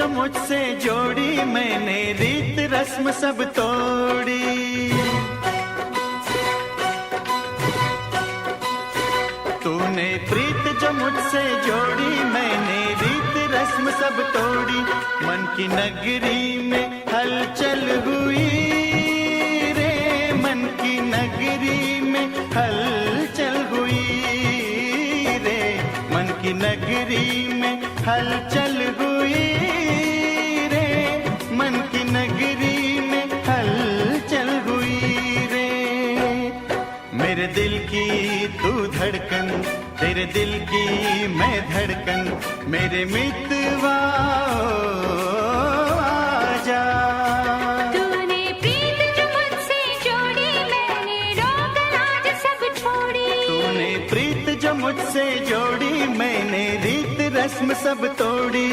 जो मुझसे जोड़ी, मैंने रीत रस्म सब तोड़ी। तूने प्रीत जो मुझसे जोड़ी, मैंने रीत रस्म सब तोड़ी। मन की नगरी में हलचल हुई रे, मन की नगरी में हलचल हुई रे, मन की नगरी में हलचल हुई रे, मन की नगरी में हलचल हुई रे। मेरे दिल की तू धड़कन, तेरे दिल की मैं धड़कन, मेरे मितवा आजा। तूने प्रीत जो मुझसे जोड़ी, मैंने रोक लाज सब छोड़ी। तूने प्रीत जो मुझसे जोड़ी, मैंने रीत रस्म सब तोड़ी।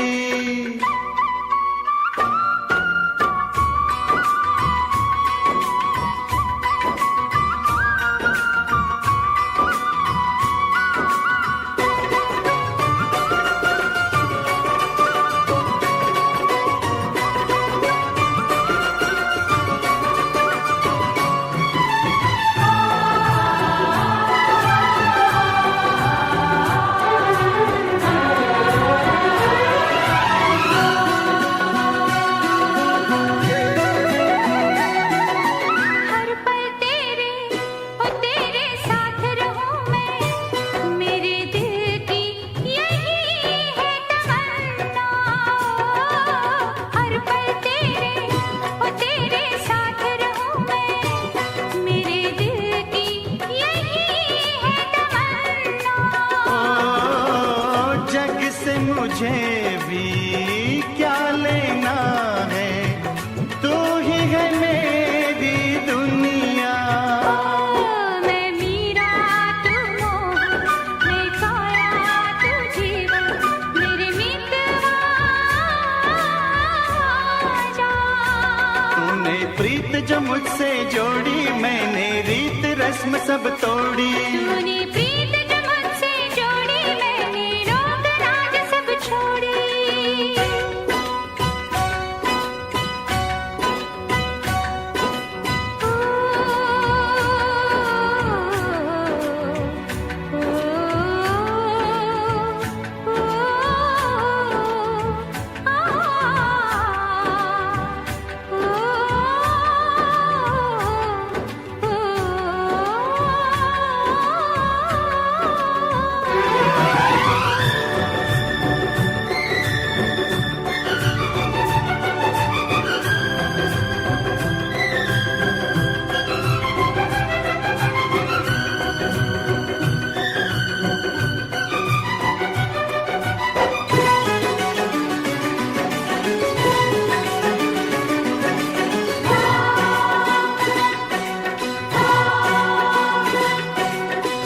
मुझे भी क्या लेना है, तू ही है मेरी दुनिया। मैं मीरा तू मोह, मैं काया तू जीवन, मेरे मितवा आजा। तूने प्रीत जो मुझसे जोड़ी, मैंने रीत रस्म सब तोड़ी। तूने प्रीत जो मुझसे जोड़ी, मैंने रोक लाज सब छोड़ी।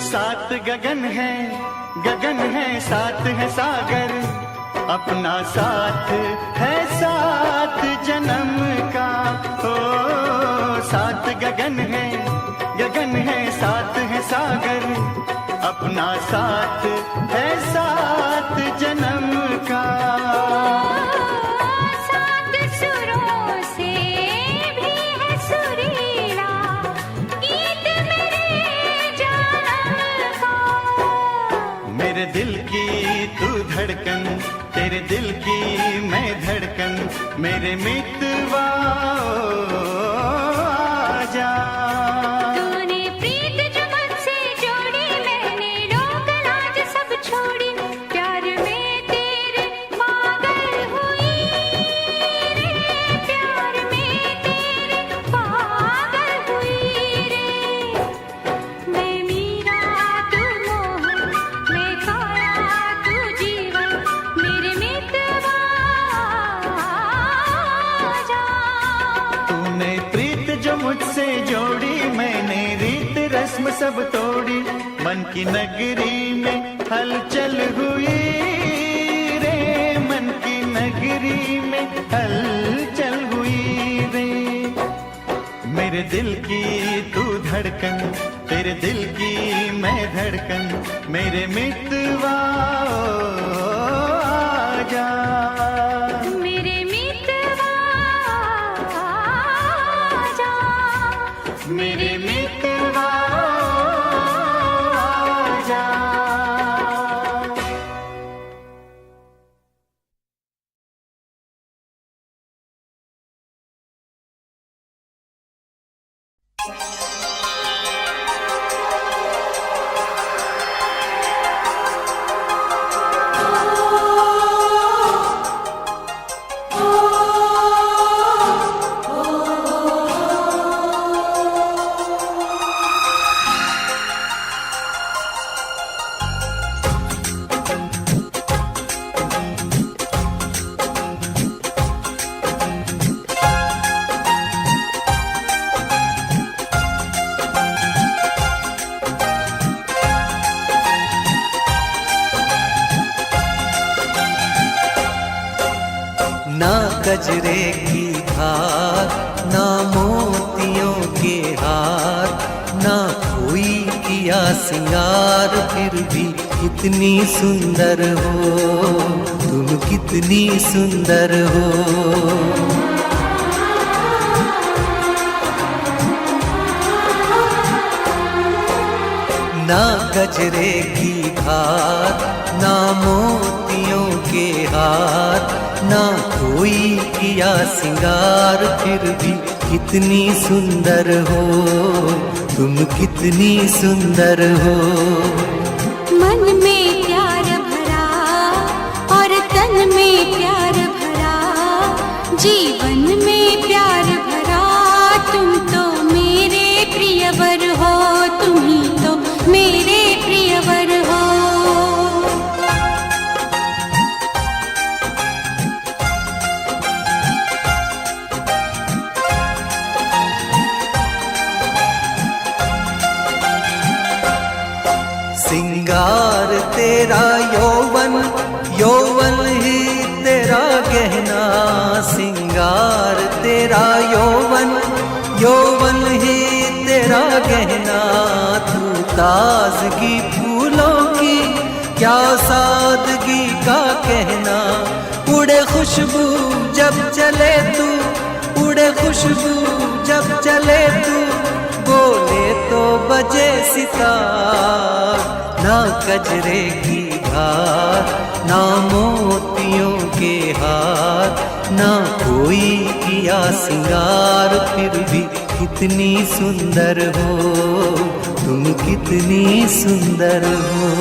सात गगन है साथ है सागर, अपना साथ है सात जन्म का। ओ सात गगन है साथ है सागर, अपना साथ है सात जन्म का। सात सुरों से भी है सुरीला गीत मेरे जन्म का। मेरे दिल की तू धड़कन, तेरे दिल की मैं धड़कन, मेरे मितवा आजा। तूने प्रीत जो मुझसे जोड़ी, मैंने रोक लाज सब छोड़ी। प्यार में तेरे पागल हुई रे, प्यार में तेरे पागल हुई रे। मैं मीरा तू मोह, मैं काया तू जीवन, मेरे मितवा आजा। तूने प्रीत जो मुझसे जोड़ी, मैंने रीत रस्म सब तोड़ी। मन की नगरी में हलचल हुई रे, मन की नगरी में हलचल हुई रे। मेरे दिल की तू धड़कन, तेरे दिल की मैं धड़कन, मेरे मितवा आजा। मेरे मितवा जा। ना गजरे की धार, ना मोतियों के हार, ना कोई किया सिंगार, फिर भी कितनी सुंदर हो तुम, कितनी सुंदर हो। ना गजरे की धार, ना मोतियों के हार, ना कोई किया सिंगार, फिर भी कितनी सुंदर हो तुम, कितनी सुंदर हो। मन में प्यार भरा और तन में प्यार भरा, जीवन में प्यार भरा, तुम तो मेरे प्रियवर हो, तुम ही तो मेरे प्रियवर हो। सिंगार तेरा यौवन, यौवन ही तेरा गहना, सिंगार तेरा यौवन, यौवन ही तेरा गहना। तू ताजगी फूलों की, क्या सादगी का कहना। उड़े खुशबू जब चले तू, उड़े खुशबू जब चले तू, बोले तो बजे सितार। ना गजरे की धार, ना मोतियों के हार, ना कोई किया सिंगार, फिर भी कितनी सुंदर हो तुम, कितनी सुंदर हो।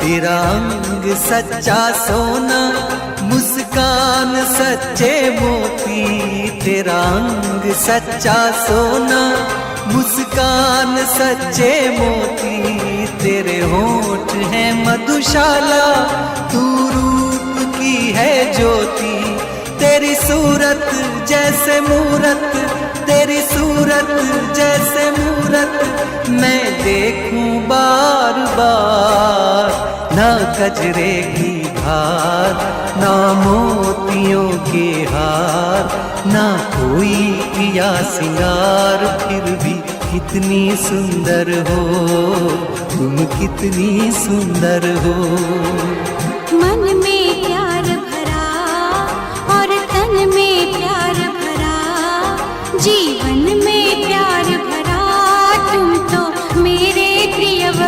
तेरा अंग सच्चा सोना, मुस्कान सच्चे मोती। तेरा अंग सच्चा सोना, मुस्कान सच्चे मोती। तेरे होठ हैं मधुशाला, तू रूप की है ज्योति। तेरी सूरत जैसे मूरत, तेरी सूरत जैसे मूरत, मैं देखूं बार बार। ना गजरे की धार, ना मोतियों के हार, ना कोई किया सिंगार, फिर भी कितनी सुंदर हो तुम, कितनी सुंदर हो। मन में प्यार भरा और तन में प्यार भरा, जीवन में प्यार भरा, तुम तो मेरे प्रियवर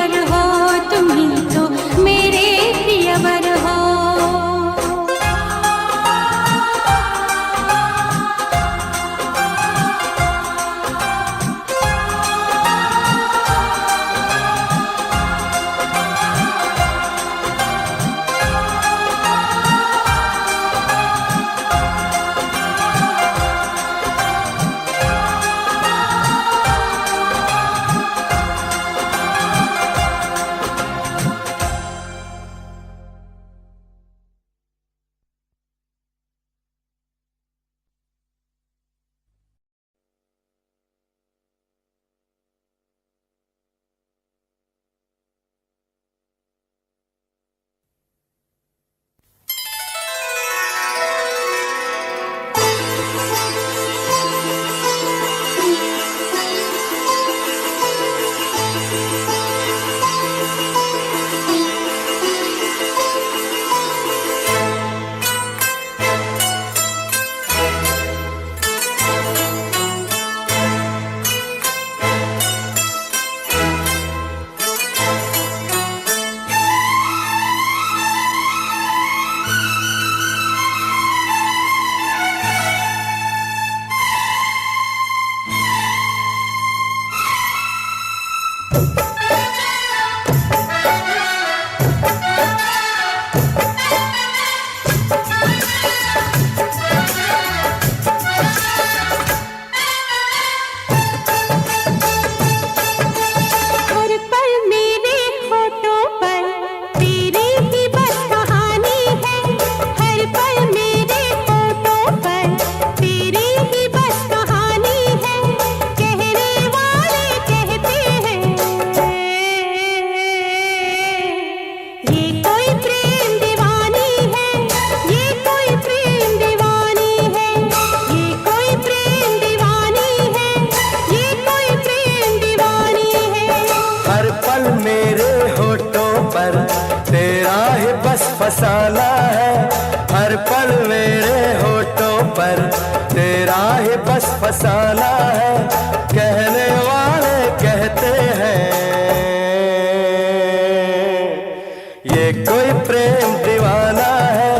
कोई प्रेम दीवाना है,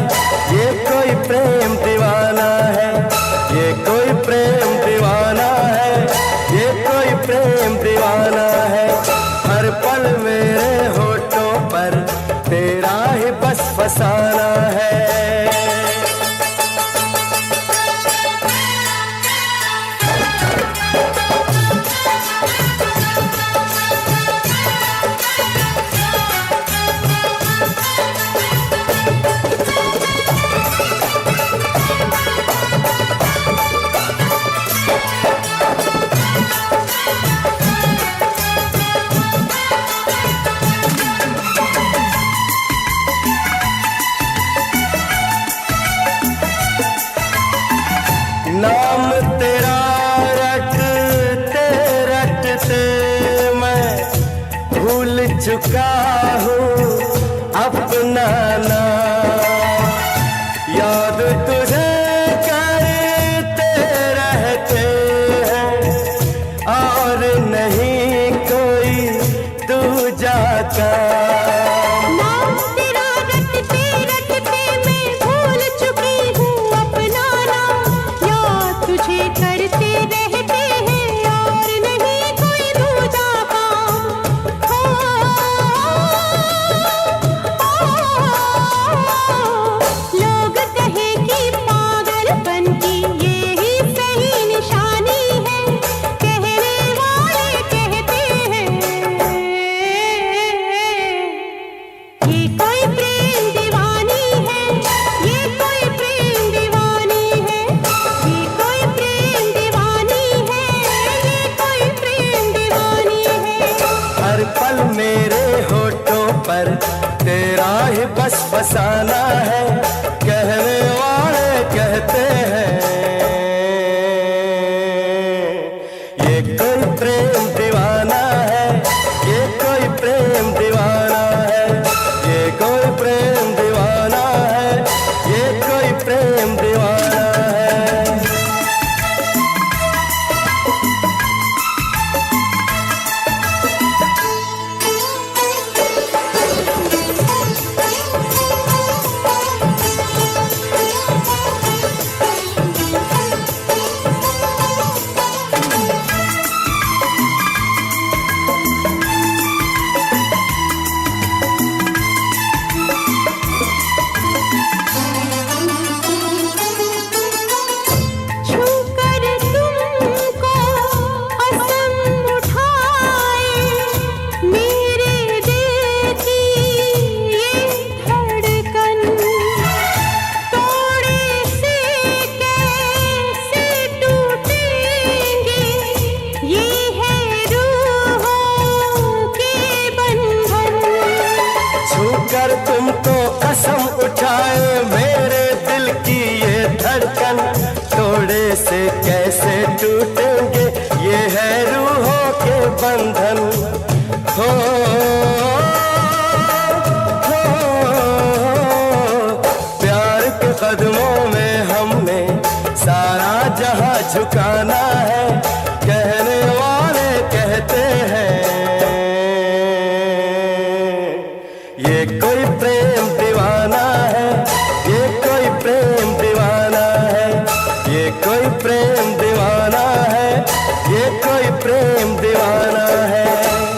ये कोई प्रेम दीवाना है, ये कोई प्रेम दीवाना है, ये कोई प्रेम दीवाना है। हर पल मेरे होठों पर तेरा ही बस फसाना है। नाम तेरा रटते रटते मैं भूल चुका हूँ अपना नाम। याद तुझे करते रहते हैं और नहीं कोई दूजा का। नाम तेरा रटते रटते मैं भूल चुकी हूँ अपना नाम। याद तुझे करते रहते हैं और नहीं कोई दूजा काम। लोग कहे कि पागलपन की ये ही सही निशानी है। कहने वाले कहते हैं ये कोई प्रेम दीवानी है, ये कोई प्रेम दीवानी है, ये कोई प्रेम दीवानी है, ये कोई प्रेम दीवानी है। हर पल मेरे होठों पर तेरा ही बस फसाना है। कहने वाले कहते हैं ये कोई प्रेम दीवाना है, ये कोई प्रेम दीवाना है, ये कोई प्रेम दीवाना है, ये कोई प्रेम दीवाना है। छूकर तुमको कसम उठाए मेरे दिल की ये धड़कन। तोड़े से कैसे टूटेंगे ये है रूहों के बंधन। छूकर तुमको कसम उठाए मेरे दिल की ये धड़कन। तोड़े से कैसे टूटेंगे ये है रूहों के बंधन। हो प्यार के कदमों में हमने सारा जहां झुकाना है। कहने वाले कहते हैं ये कोई प्रेम दीवाना है, ये कोई प्रेम दीवाना है, ये कोई प्रेम दीवाना है, ये कोई प्रेम दीवाना है।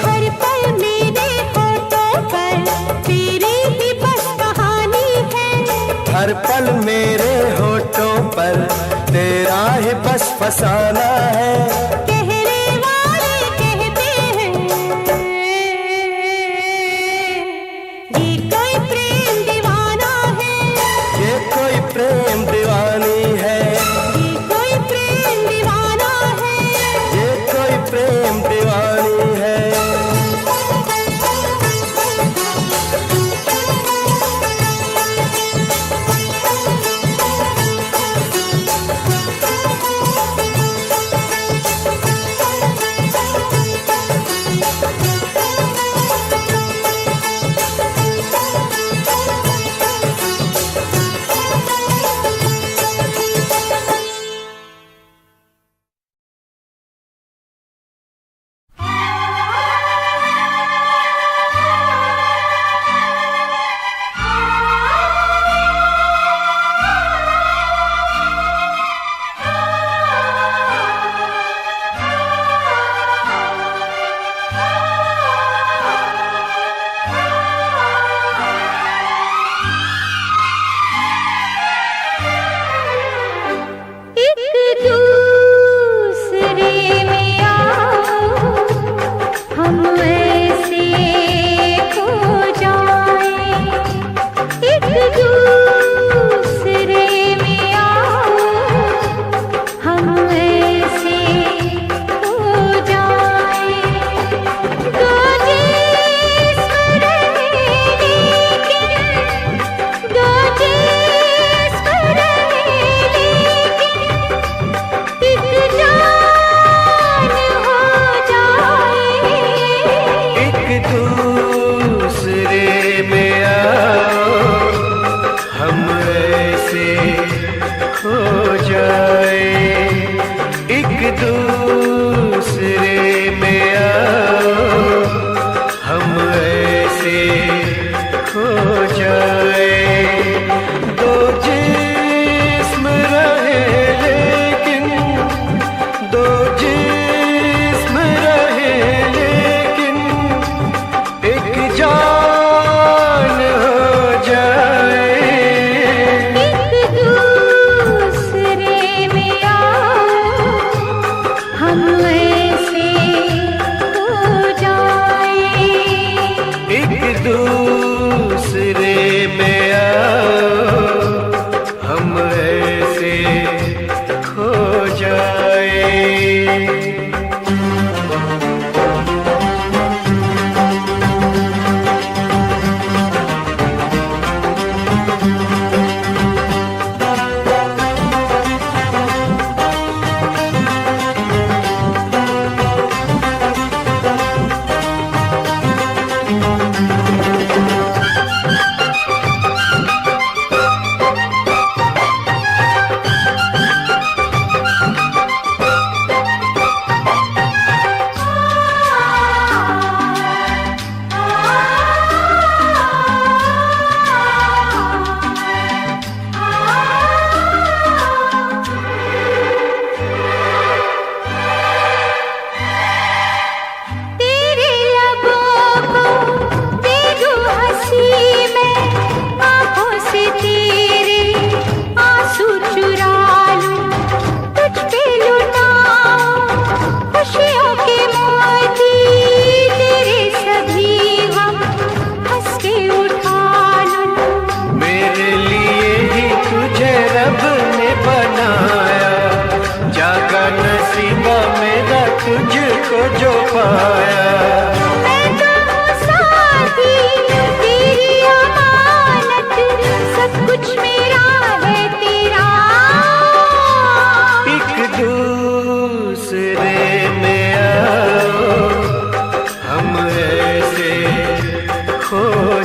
हर पल मेरे होठों पर तेरी ही बस कहानी है। हर पल मेरे होठों पर तेरा ही बस फसाना है। कहने वाले कहते हैं ये कोई प्रेम दीवाना है, ये कोई प्रेम दीवानी है, ये कोई प्रेम दीवाना है। ये कोई प्रेम दीवानी है।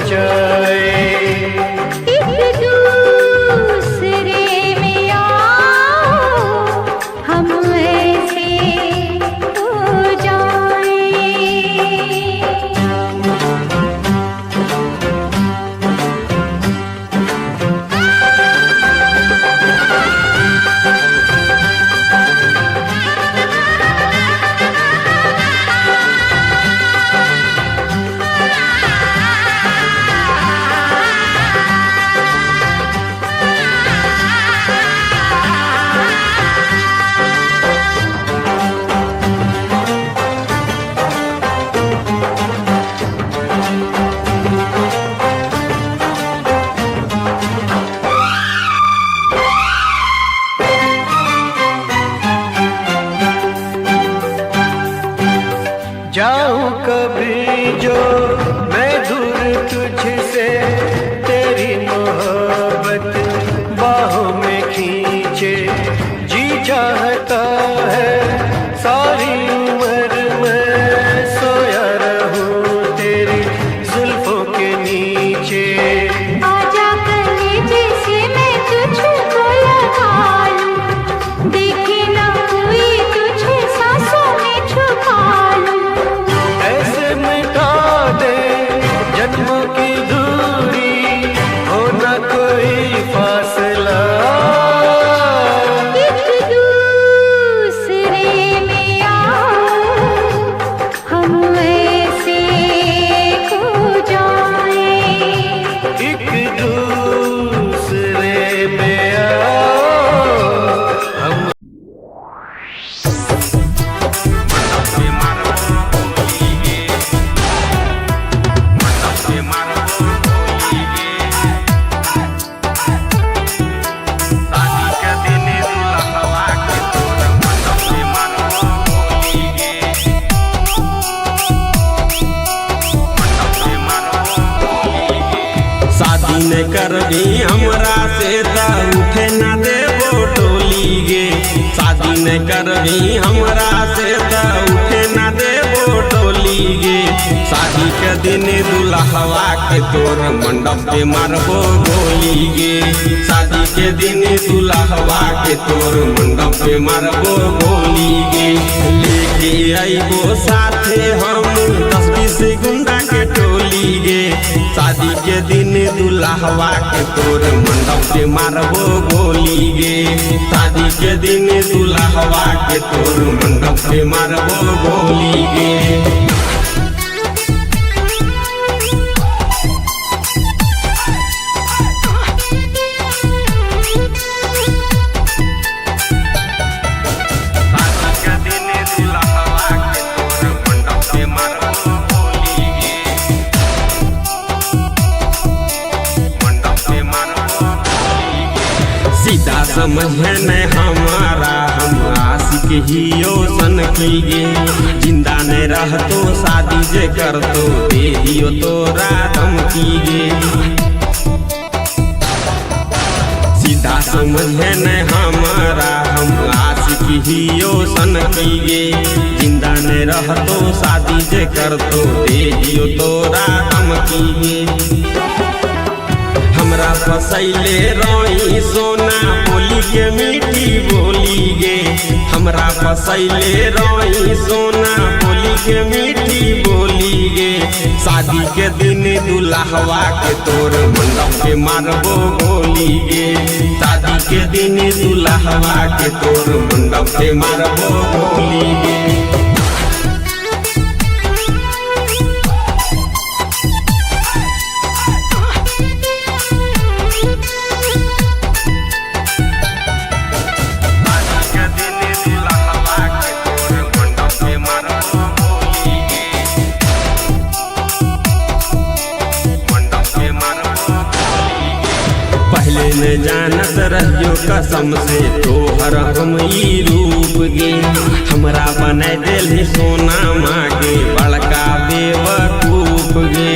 जाए। एक दूसरे में आओ हम ऐसे हो जाए। जाऊं कभी जो मैं दूर तुझसे, तेरी मोहब्बत बाहों में खींचे। जी चाहता है सारी उम्र मैं सोया रहूं तेरी जुल्फों के नीचे। आजा कलेजे से मैं तुझको लगा लूं, देखे ना कोई तुझे सांसों में छुपा लूं। ऐसे मिटा दे जन्मों की दूरी, हो न कोई फासला। एक दूसरे में आओ हम ऐसे खो जाए। एक दूसरे में आओ हम। शादी न करबी हमरा से त उठे न देबो टोली गे। शादी न करबी हमरा से त उठे न देबो टोली गे। शादी के दिन दुल्हवा के तोर मंडप पे मारबो गोली गे। शादी के दिन दुल्हवा के तोर मंडप पे मारबो गोली गे। लेके आइबो साथे हम 10-20 गुंडा के टोली गे। शादी के दिन दुल्हवा के तोर मंडप पे मारबो गोली गे। शादी के दिन दुल्हवा के तोर मंडप पे मारबो गोली गे। सीधा समझ न हमारा हम आशिक हियो सन कीगे। जिंदा न रहतो शादी जे करतो दे दियो तोरा धमकी गे। सीधा समझ न हमारा हम आशिक हियो सन कीगे। जिंदा न रहतो शादी जे करतो दे दियो तोरा धमकी गे। हमरा फसैले रोई सोना बोली के मीठी बोली गे। हमरा फसैले रोई सोना बोली के मीठी बोली गे। शादी के दिन दुल्हवा के तोर मंडप पे मारबो गोली गे। शादी के दिन दुल्हवा के तोर मंडप पे मारबो गोली गे। पहले न जानत रहियो कसम से तोहर हम ई रूप गे। हमरा बना दिल सोना मागे बड़का बेवकूफ गे।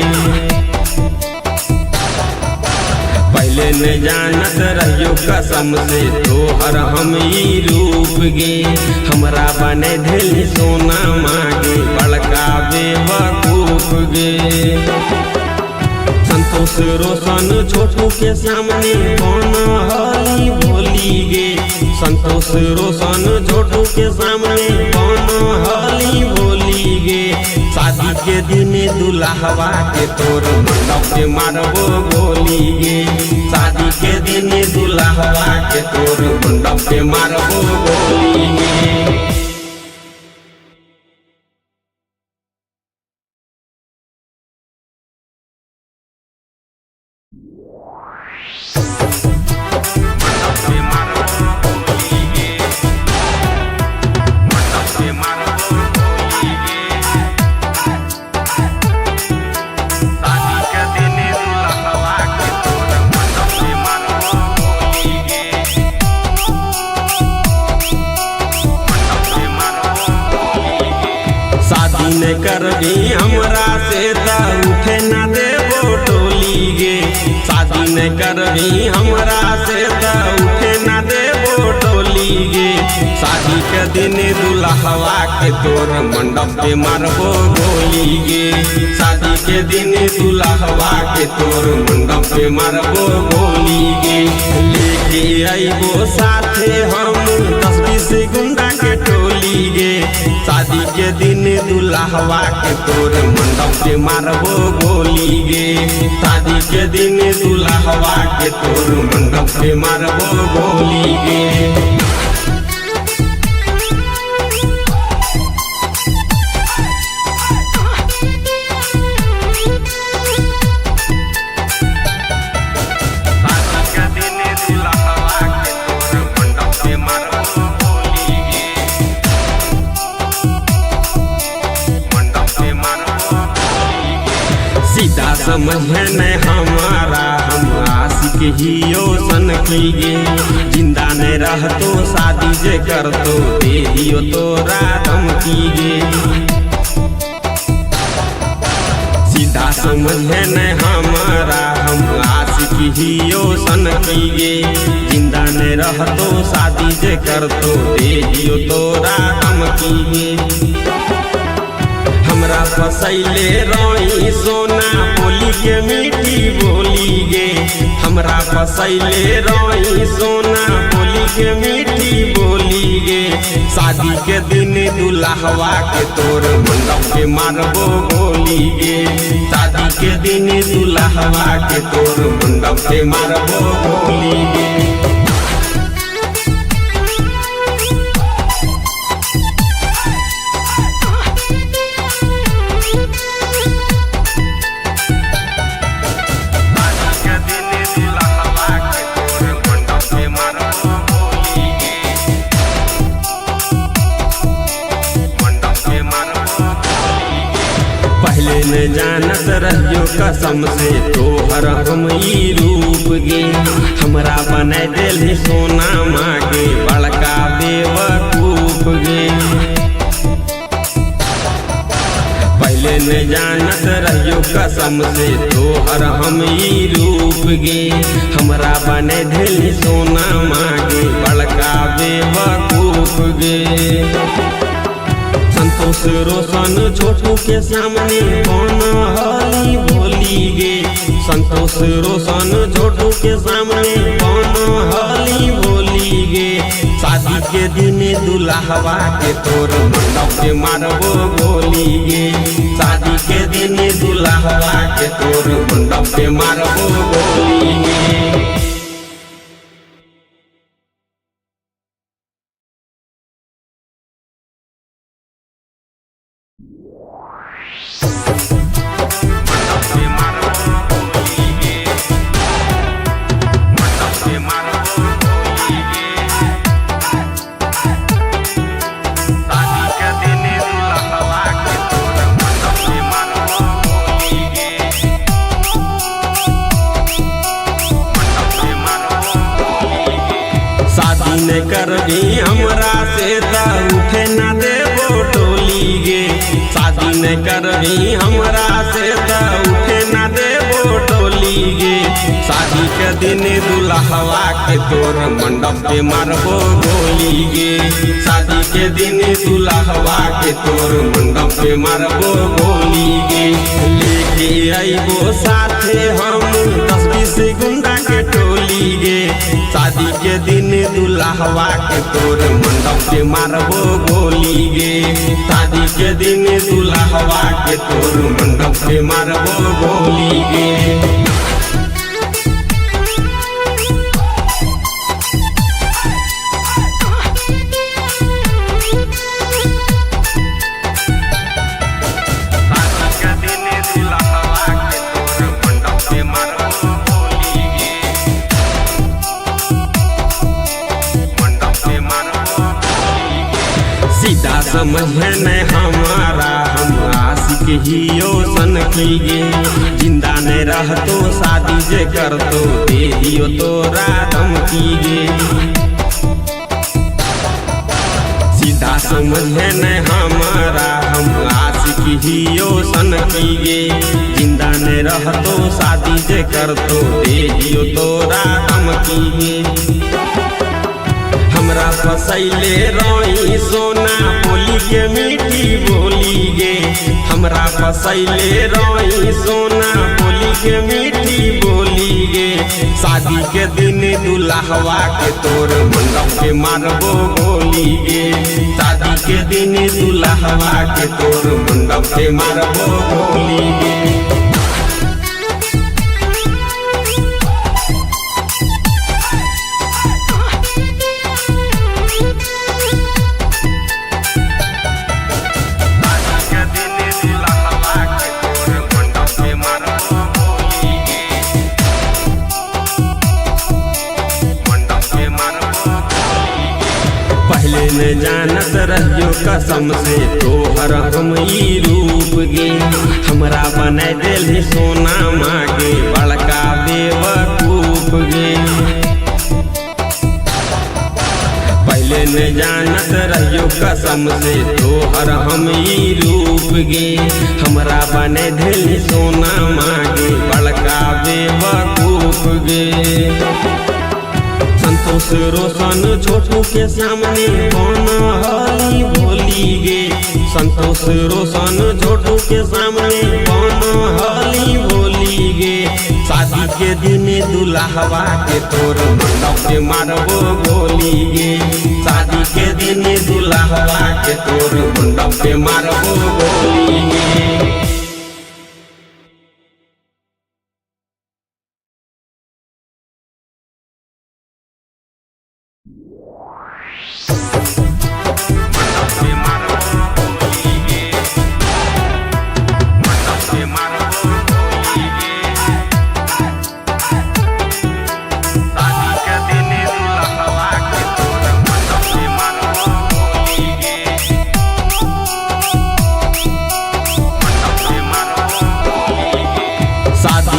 पहले न जानत रहियो कसम से तोहर हम ई रूप गे। हमरा बने दिल सोना मागे बड़का बेवकूफ गे। संतोष रोशन छोटू के सामने बनहली बोली गे। संतोष रोशन छोटू के सामने बनहली बोली गे। शादी के दिन दुल्हवा के तोर मंडप पे मारबो गोली गे। शादी के दिन दुल्हवा के तोर मंडप पे मारबो गोली गे। शादी न करबी हमरा से त उठे न देबो टोली गे। शादी न करबी हमरा से त उठे न देबो टोली गे। शादी के दिन दुल्हवा के तोर मंडप पे मारबो गोली गे। शादी के दिन दुल्हवा के तोर मंडप पे मारबो गोली गे। लेके आइबो साथे हम 10-20 गुंडा के टोली गे। शादी के दिन दुल्हवा के तोर मंडप पे मारबो गोली गे। शादी के दिन दुल्हवा के तोर मंडप पे मारबो गोली गे। सीधा समझे न हमारा हम आशिक हियो सन की गे। जिंदा न रहतो शादी जे करतो दे दियो तोरा धमकी गे। सीधा समझे न हमारा हम आशिक हियो सन की गे। जिंदा न रहतो शादी जे करतो दे दियो तोरा धमकी गे। हमरा फसैले रोई सोना बोली के मीठी बोली गे। हमरा फसैले रोई सोना बोली के मीठी बोली गे। शादी के दिन दुल्हवा के तोर मंडप पे मारबो गोली गे। शादी के दिन दुल्हवा के तोर मंडप पे मारबो गोली गे। पहले न जानत रहियो कसम से तोहर हम ई रूप गे। हमरा बना देली सोना मागे बड़का बेवकूफ गे। पहले न जानत रहियो कसम से तोहर हम ई रूप गे। हमरा बना देली सोना मागे बड़का बेवकूफ गे। संतोष रोशन छोटू के सामने बनहली बोली गे। संतोष रोशन छोटू के सामने बनहली बोली गे। शादी के दिन दुल्हवा के तोर मंडप पे मारबो गोली गे। शादी के दिन दुल्हवा के तोर मंडप पे मारबो गोली गे। न करबी हमरा से त उठे न देबो टोली गे। शादी न करबी हमरा से त उठे न देबो टोली गे। शादी के दिन दुल्हवा के तोर मंडप पे मारबो गोली गे। शादी के दिन दुल्हवा के तोर मंडप पे मारबो गोली गे। लेके आइबो साथे हम शादी के दिन दुल्हवा के तोर मंडप पे मारबो गोली गे। शादी के दिन दुल्हवा के तोर मंडप पे मारबो गोली गे। सीधा समझ न हमारा हम आशिक ही सन कीगे। जिंदा न रहतो शादी जे करतो दे दियो तोरा धमकीगे। सीधा समझ न हमारा हम आशिक ही सन कीगे। जिंदा न रहतो शादी जे करतो दे दियो तोरा धमकीगे। हमरा फसैले रोई सोना बोली के मीठी बोली गे। हमरा फसैले रोई सोना बोली के मीठी बोली गे। शादी के दिन दुल्हवा के तोर मंडप पे मारबो गोली गे। शादी के दिन दुल्हवा के तोर मंडप पे मारबो गोली गे। पहले न जानत रहियो कसम से तोहर हम ई रूप गे। हमरा बनाए देली सोना मागे बड़का बेवकूफ गे। पहले न जानत रहियो कसम से तोहर हम ई रूप गे। हमरा बनाए देली सोना मागे बड़का बेवकूफ गे। संतोष रोशन छोटू के सामने बनहली भोली गे। संतोष रोशन छोटू के सामने बनहली भोली गे। शादी के दिन दुल्हवा के तोर मंडप पे मारबो गोली गे। शादी के दिन दुल्हवा के तोर मंडप पे मारबो गोली गे।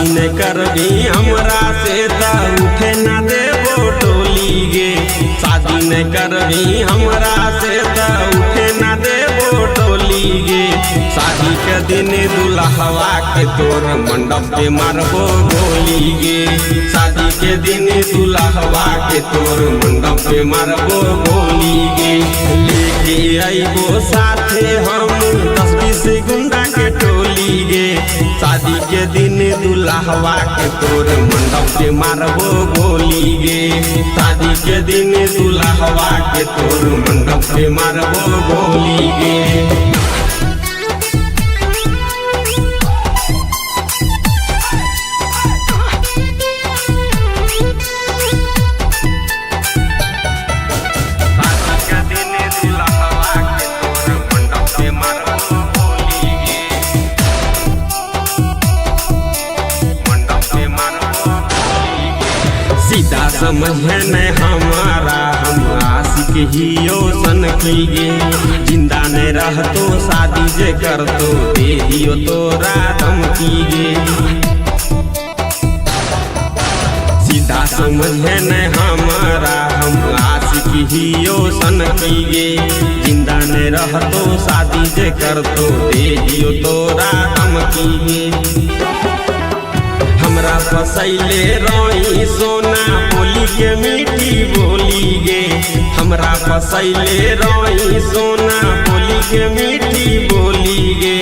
न करबी हमरा से त उठे न देबो टोली गे। शादी न करबी हमरा से त उठे न देबो टोली गे। शादी के दिन दुल्हवा के तोर मंडप पे मारबो गोली गे। शादी के दिन दुल्हवा के तोर मंडप पे मारबो गोली गे। लेके आइबो साथे हम 10-20 गुंडा के टोली गे। शादी के दिन दुल्हवा के तोर मंडप पे मारबो गोली गे। शादी के दिन दुल्हवा के तोर मंडप पे मारबो गोली गे। सीधा समझ न हमारा हम आशिक ही सन कीगे। जिंदा न रहतो शादी जे करतो दे दियो तोरा धमकीगे। सीधा समझ न हमारा हम आशिक ही सन कीगे। जिंदा न रहतो शादी जे करतो दे दियो तोरा धमकीगे। हमरा फसैले रोई सोना बोली के मीठी बोली गे। हमरा फसैले रोई सोना बोली के मीठी बोली गे।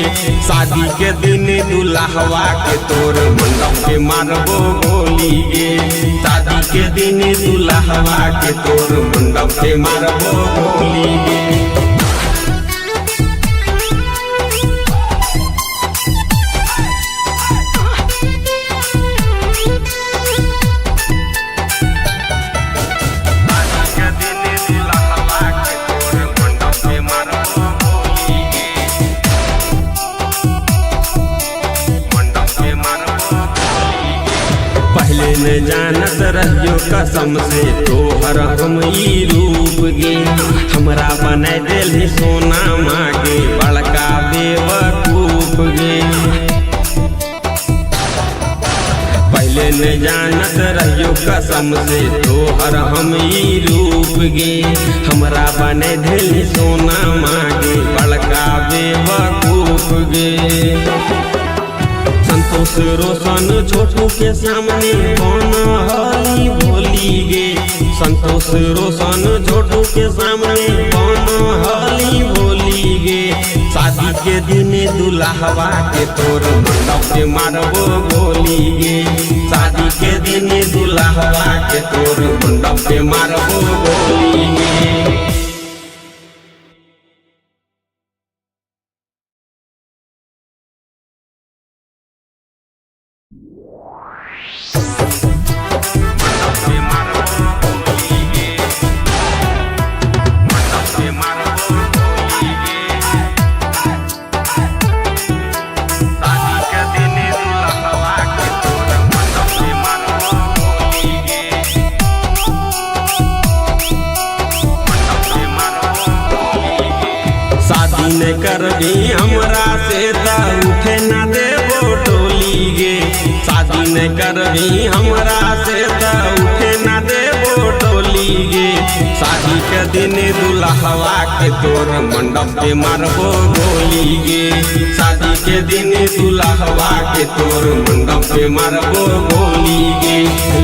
शादी के दिन दुल्हवा के तोर मंडप पे मारबो गोली गे। शादी के दिन दुल्हवा के तोर मंडप पे मारबो गोली गे। पहले न जानत रहियो कसम से तोहर हम ई रूप गे। हमरा बनाए दिल सोना मागे बड़का बेवकूफ गे। पहले न जानत रहियो कसम से तोहर हम ई रूप गे। हमरा बनाए दिल सोना मागे बड़का बेवकूफ गे। संतोष रोशन छोटू के सामने कौन हली बोली गे। संतोष रोशन छोटू के सामने कौन हली बोली गे। शादी के दिन दुल्हवा के तोर मंडप पे मारबो गोली गे। शादी के दिन दुल्हवा के तोर मंडप पे मारबो गोली गे। न करबी हमरा से ता उठे न देबो टोली गे। शादी न करबी हमरा से ता उठे न देबो टोली गे। शादी के दिन दुल्हवा के तोर मंडप पे मारबो गोली गे। शादी के दिन दुल्हवा के तोर मंडप पे मारबो गोली गे।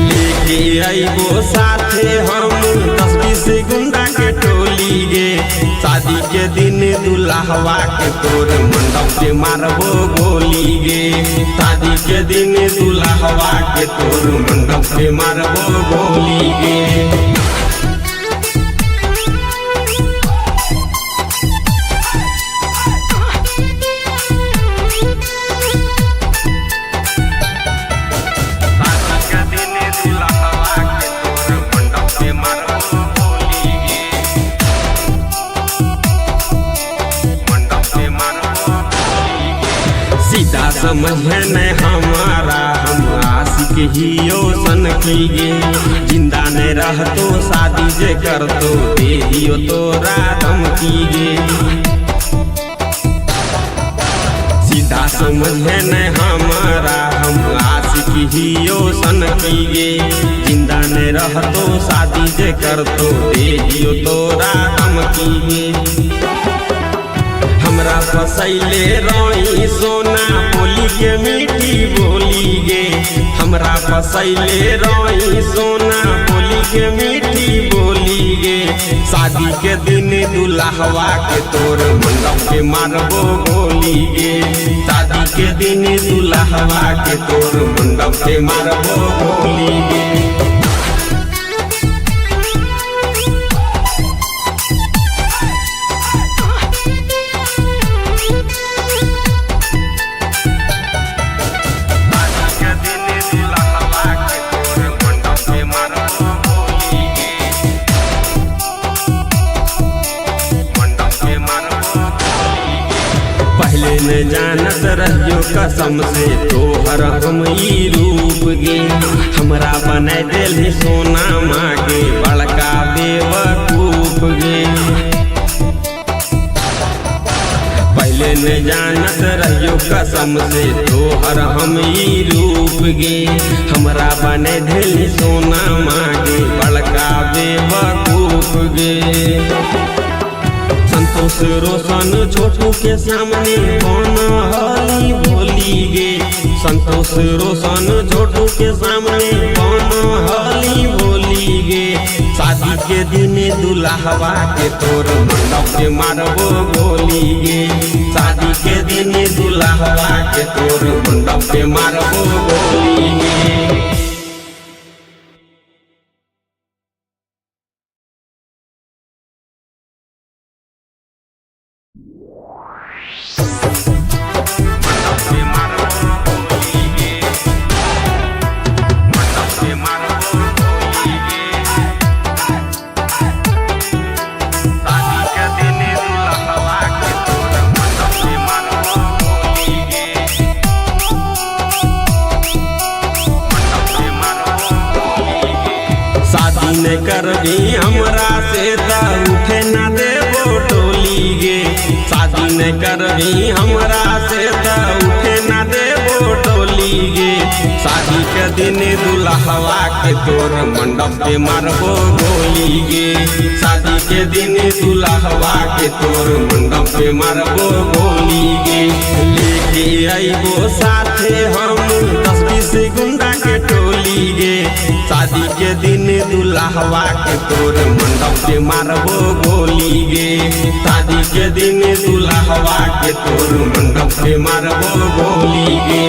लेके आइबो साथे हम 10-20 गुंडा के टोली गे। शादी के दिन दुल्हवा के तोर मंडप पे मारबो गोली गे। शादी के दिन दुल्हवा के तोर मंडप पे मारबो गोली गे। सीधा समझे न हमारा हम आशिक हियो सन की गे। जिंदा न रहतो शादी जे करतो दे दियो तोरा धमकी गे। सीधा समझे न हमारा हम आशिक हियो सन की गे। जिंदा न रहतो शादी जे करतो दे दियो तोरा धमकी गे। हमरा फसैले रोई सोना बोली के मीठी बोली गे। हमरा फसैले रोई सोना बोली के मीठी बोली गे। शादी के दिन दुल्हवा के तोर मंडप पे मारबो गोली गे। शादी के दिन दुल्हवा के तोर मंडप पे मारबो गोली गे। पहले न जानत रहियो कसम से तोहर हम ई रूप गे। हमरा बनाए दिल सोना मागे बड़का बेवकूफ गे। पहले न जानत रहियो कसम से तोहर हम ई रूप गे। हमरा बनाए दिल सोना मागे बड़का बेवकूफ गे। संतोष रोशन छोटू के सामने कौन हली बोली गे। संतोष रोशन छोटू के सामने कौन हली बोली गोली गे शादी के दिन दुल्हवा के तोर मंडप पे मारबो गोली गे शादी के दिन दुल्हवा के तोर मंडप पे मारबो गोली गे। शादी करबी हमरा से त उठे ना देबो टोली गे शादी न करबी हमरा से त उठे ना देबो टोली गे शादी के दिन दुल्हवा के तोर मंडप पे मारबो गोली गे शादी के दिन दुल्हवा के तोर मंडप पे मारबो गोली गे लेके आइबो साथे हम 10-20 गुंडा के टोली गे शादी के दिन दुल्हवा के तोर मंडप पे मारबो गोली गे शादी के दिन दुल्हवा के तोर मंडप पे मारबो गोली गे।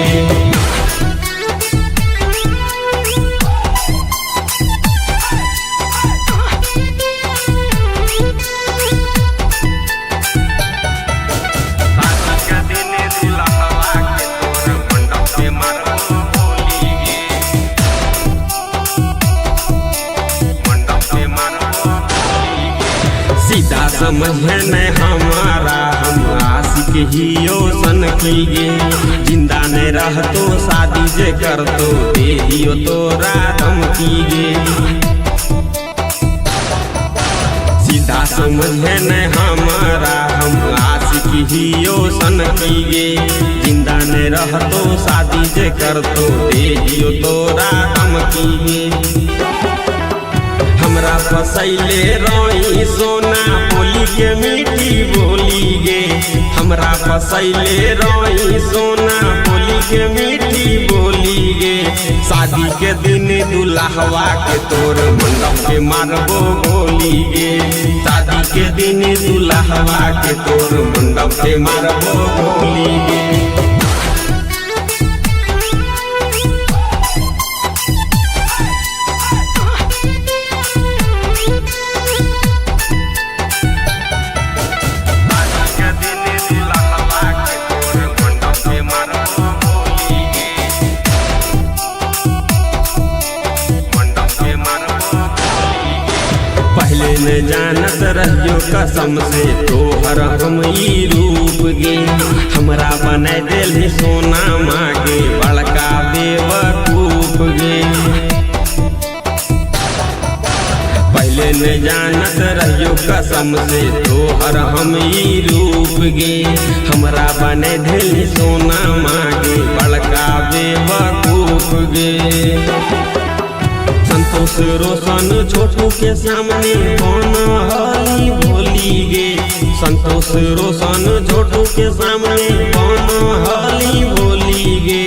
सीधा समझ न हमारा हम आशिक हियो सन गे जिंदा न रहतो शादी जे करतो दे दियो तोरा धमकी गे सीधा समझ न हमारा हम आशिक हियो सन गे जिंदा न रहतो शादी जे करतो दे दियो तोरा धमकी गे। हमरा फसैले रोई सोना बोली के मीठी बोली गे हमरा फसैले रोई सोना बोली के मीठी बोली गे शादी के दिन दुल्हवा के तोर मंडप पे मारबो गोली गे शादी के दिन दुल्हवा के तोर मंडप पे मारबो गोली गे। पहले न जानत रहियो कसम से तोहर हम ई रूप गे हमरा बनाए देली सोना मागे बड़का बेवकूफ गे पहले न जानत रहियो कसम से तोहर हम ई रूप गे हमरा बनाए देली सोना मागे बड़का बेवकूफ गे। संतोष रोशन छोटू के सामने बनहली भोली गे संतोष रोशन छोटू के सामने बनहली भोली गे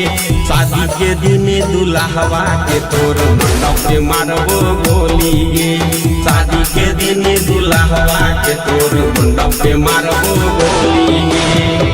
शादी के दिन दुल्हवा के तोर मंडप पे मारबो गोली गे शादी के दिन दुल्हवा के तोर मंडप पे मारबो गोली गे।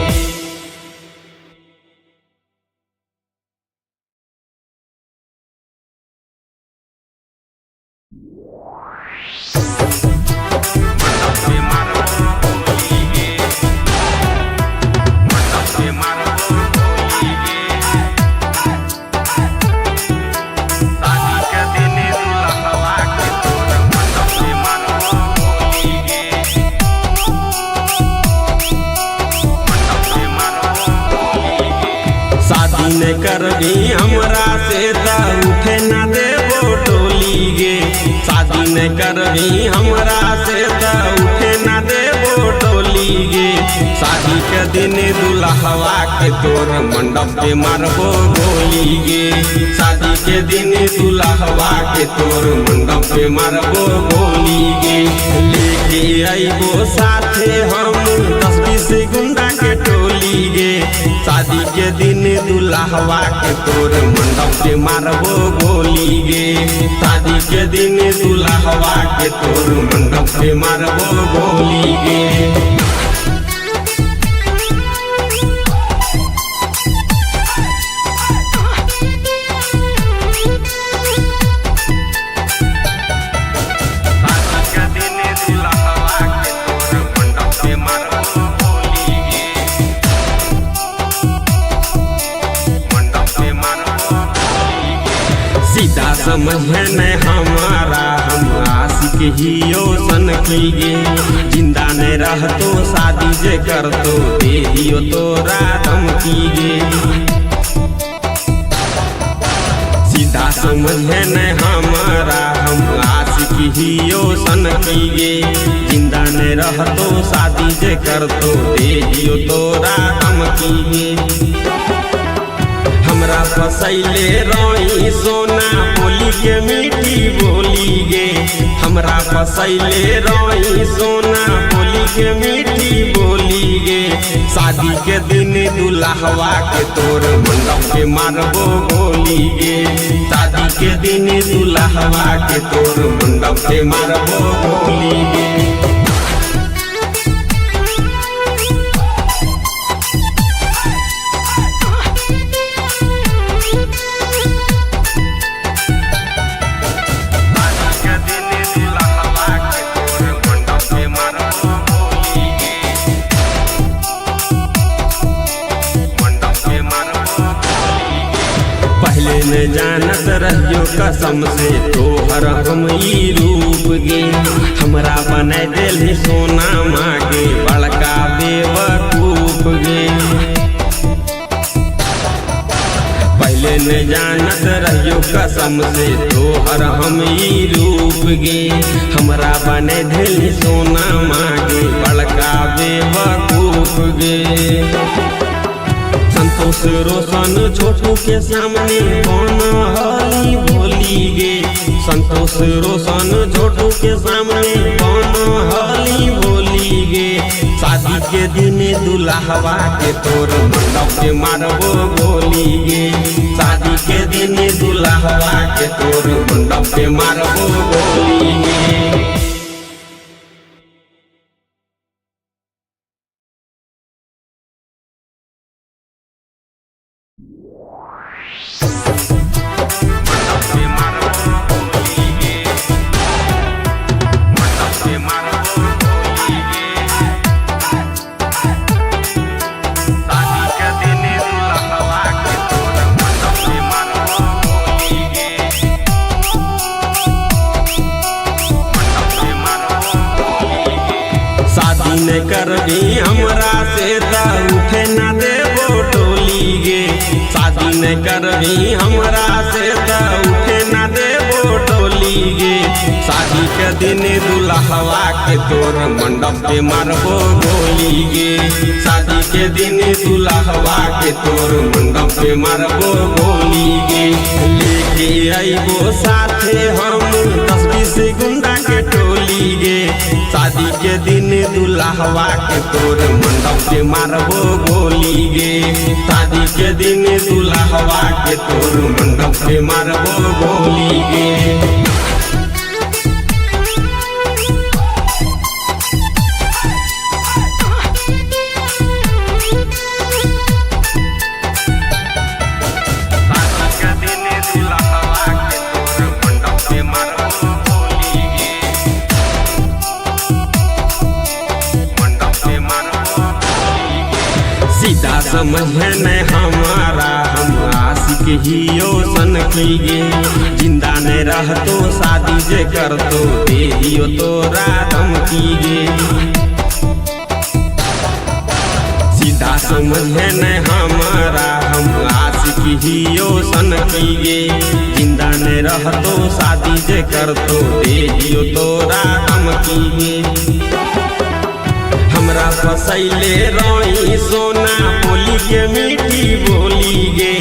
शादी न करबी हमरा से त उठे ना देबो टोली गे शादी न करबी हमरा से त उठे ना देबो टोली गे शादी के दिन दुल्हवा के तोर मंडप पे मारबो गोली गे शादी के दिन दुल्हवा के तोर मंडप पे मारबो गोली गे लेके आइबो साथे हम 10-20 गुंडा के टोली गे शादी के दिन दुल्हवा के तोर मंडप पे मारबो गोली गे। शादी के दिन दुल्हवा के तोर मंडप पे मारबो गोली गे। सीधा समझ न हमारा हम आशिक हियो सन कीगे। जिंदा न रहतो शादी जे करतो दे दियो तोरा धमकीगे। सीधा समझ न हमारा हम आशिक हियो सन कीगे। जिंदा न रहतो शादी जे करतो दे दियो तोरा धमकीगे। हमरा फसैले रोई सोना बोली के मीठी बोली गे। हमरा फसैले रोई सोना बोली के मीठी बोली गे। शादी के दिन दुल्हवा के तोर मंडप पे मारबो गोली गे। शादी के दिन दुल्हवा के तोर मंडप पे मारबो गोली गे। पहले न जानत रहियो कसम से तोहर हम ई रूप गे। हमरा बना दिल सोना मागे बड़का बेवकूफ गे। पहले न जानत रहियो कसम से तोहर हम ई रूप गे। हमरा बना दिल सोना मागे बड़का बेवकूफ गे। संतोष रोशन छोटू के सामने कौन हली बोली गे। संतोष रोशन छोटू के सामने कौन हली बोली गे। शादी के दिन दुल्हवा के तोर मंडप पे मारबो गोली गे। शादी के दिन दुल्हवा के तोर मंडप पे मारबो गोली गे। न करबी हमरा से त उठे न देबो टोली गे। शादी न करबी हमरा से त उठे न देबो टोली गे। शादी के दिन दुल्हवा के तोर मंडप पे मारबो गोली गे। शादी के दिन दुल्हवा के तोर मंडप पे मारबो गोली गे। लेके आइबो साथे हम 10-20 गुंडा के टोली गे। शादी के दिन दुल्हवा के तोर मंडप पे मारबो गोली गे। शादी के दिन दुल्हवा के तोर मंडप पे मारबो गोली गे। सीधा समझ न हमारा हम आशिक हियो सन कीगे। जिंदा न रहतो शादी जे करतो दे दियो तोरा धमकीगे। सीधा समझ न हमारा हम आशिक हियो सन कीगे। जिंदा न रहतो शादी जे करतो दे दियो तोरा धमकीगे। हमरा फसैले रोई सोना बोली के मीठी बोली गे।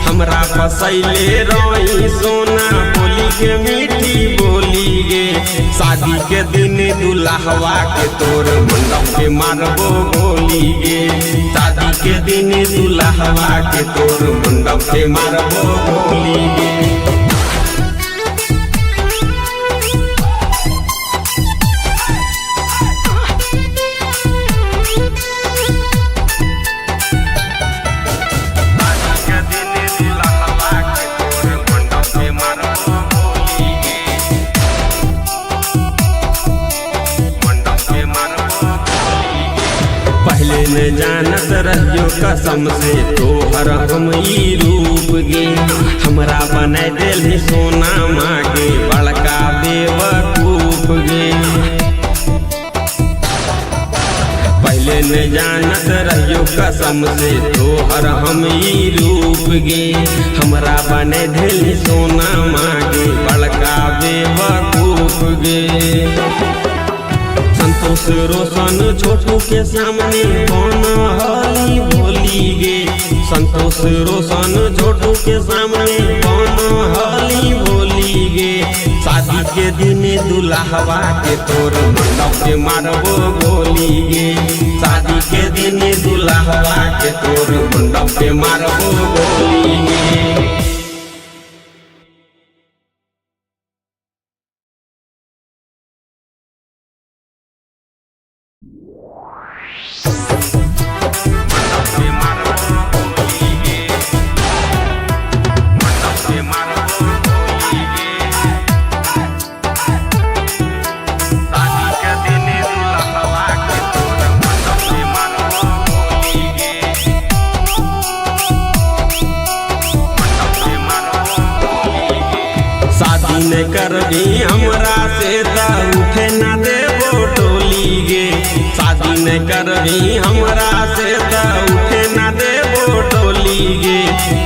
हमरा फसैले रोई सोना बोली के मीठी बोली गे। शादी के दिन दुल्हवा के तोर मंडप पे मारबो गोली गे। शादी के दिन दुल्हवा के तोर मंडप पे मारबो गोली गे। पहले न जानत रहियो कसम से तोहर हम ई रूप गे। हमरा बना दिल सोना मागे बड़का बेवकूफ गे। पहले न जानत रहियो कसम से तोहर हम ई रूप गे। हमरा बना दिल सोना मागे बड़का बेवकूफ गे। संतोष रोशन छोटू के सामने कौन हाली भोली गे। संतोष रोशन छोटू के सामने कौन हाली भोली गे। शादी के दिन दुल्हवा के तोर मंडप पे मारबो गोली गे। शादी के दिन दुल्हवा के तोर मंडप पे मारबो गोली गे। शादी करबी हमरा से त उठे न देबो टोली गे। शादी न करबी हमरा से त उठे न देबो टोली गे।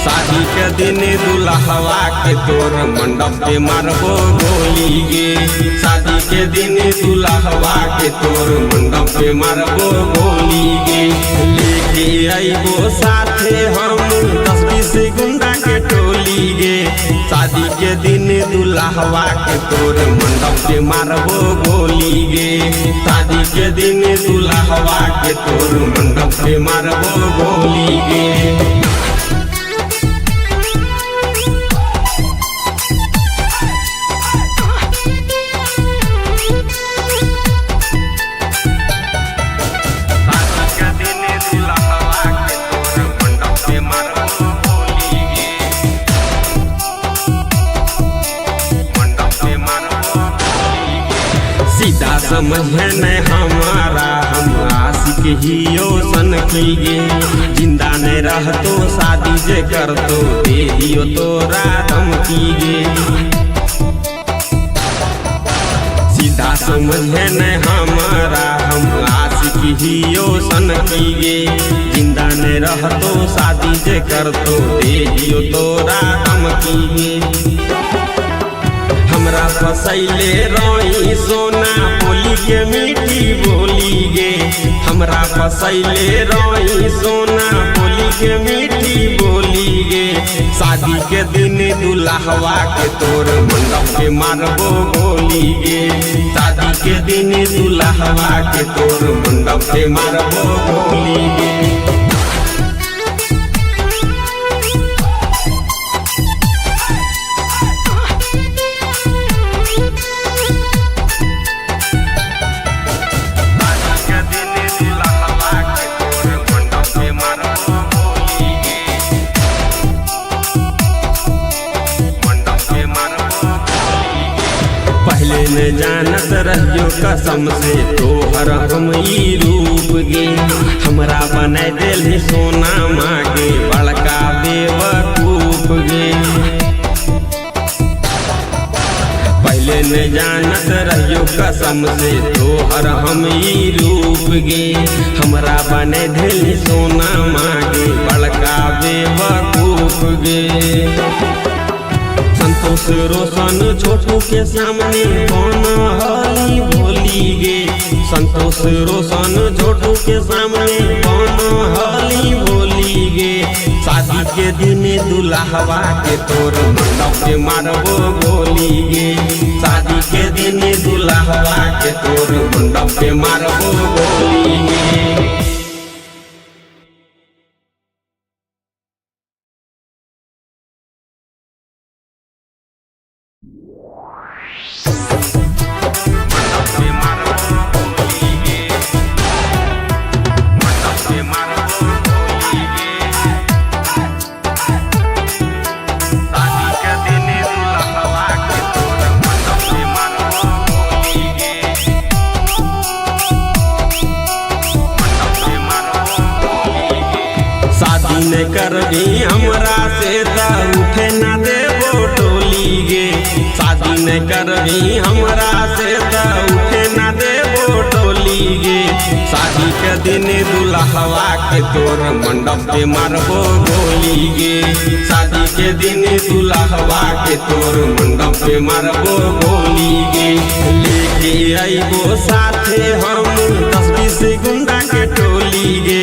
शादी के दिन दुल्हवा के तोर मंडप पे मारबो गोली गे। शादी के दिन दुल्हवा के तोर मंडप पे मारबो गोली गे। लेके आइबो साथे हम 10-20 गुंडा के टोली गे। शादी के दिन दुल्हवा के तोर मंडप पे मारबो गोली गे। शादी के दिन दुल्हवा के तोर मंडप पे मारबो गोली गे। सीधा समझ न हमारा हम आशिक हियो सन गे। जिंदा न रहतो शादी जे करतो दे दियो तोरा धमकी गे। सीधा समझ न हमारा हम आशिक हियो सन गे। जिंदा न रहतो शादी जे करतो दे दियो तोरा धमकी गे। हमरा फसैले रोई सोना बोली के मीठी बोली गे। हमरा फसैले रोई सोना बोली के मीठी बोली गे। शादी के दिन दुल्हवा के तोर मंडप पे मारबो गोली गे। शादी के दिन दुल्हवा के तोर मंडप पे मारबो गोली गे। पहले न जानत रहियो कसम से तोहर हम ई रूप गे। हमरा बना दिल सोना मागे बड़का बेवकूफ गे। पहले न जानत रहियो कसम से तोहर हम ई रूप गे। हमरा बना दिल सोना मागे बड़का बेवकूफ गे। संतोष रोशन छोटू के सामने कौन हाली भोली गे। संतोष रोशन छोटू के सामने कौन हाली भोली गे। शादी के दिन दुल्हवा के तोर मंडप पे मारबो गोली गे। शादी के दिन दुल्हवा के तोर मंडप पे मारबो गोली गे। शादी करबी हमरा से त उठे ना देबो टोली गे। शादी न करबी हमरा से त उठे ना देबो टोली गे। शादी के दिन दुल्हवा के तोर मंडप पे मारबो गोली गे। शादी के दिन दुल्हवा के तोर मंडप पे मारबो गोली गे। लेके आइबो साथे हम 10-20 गुंडा के टोली गे।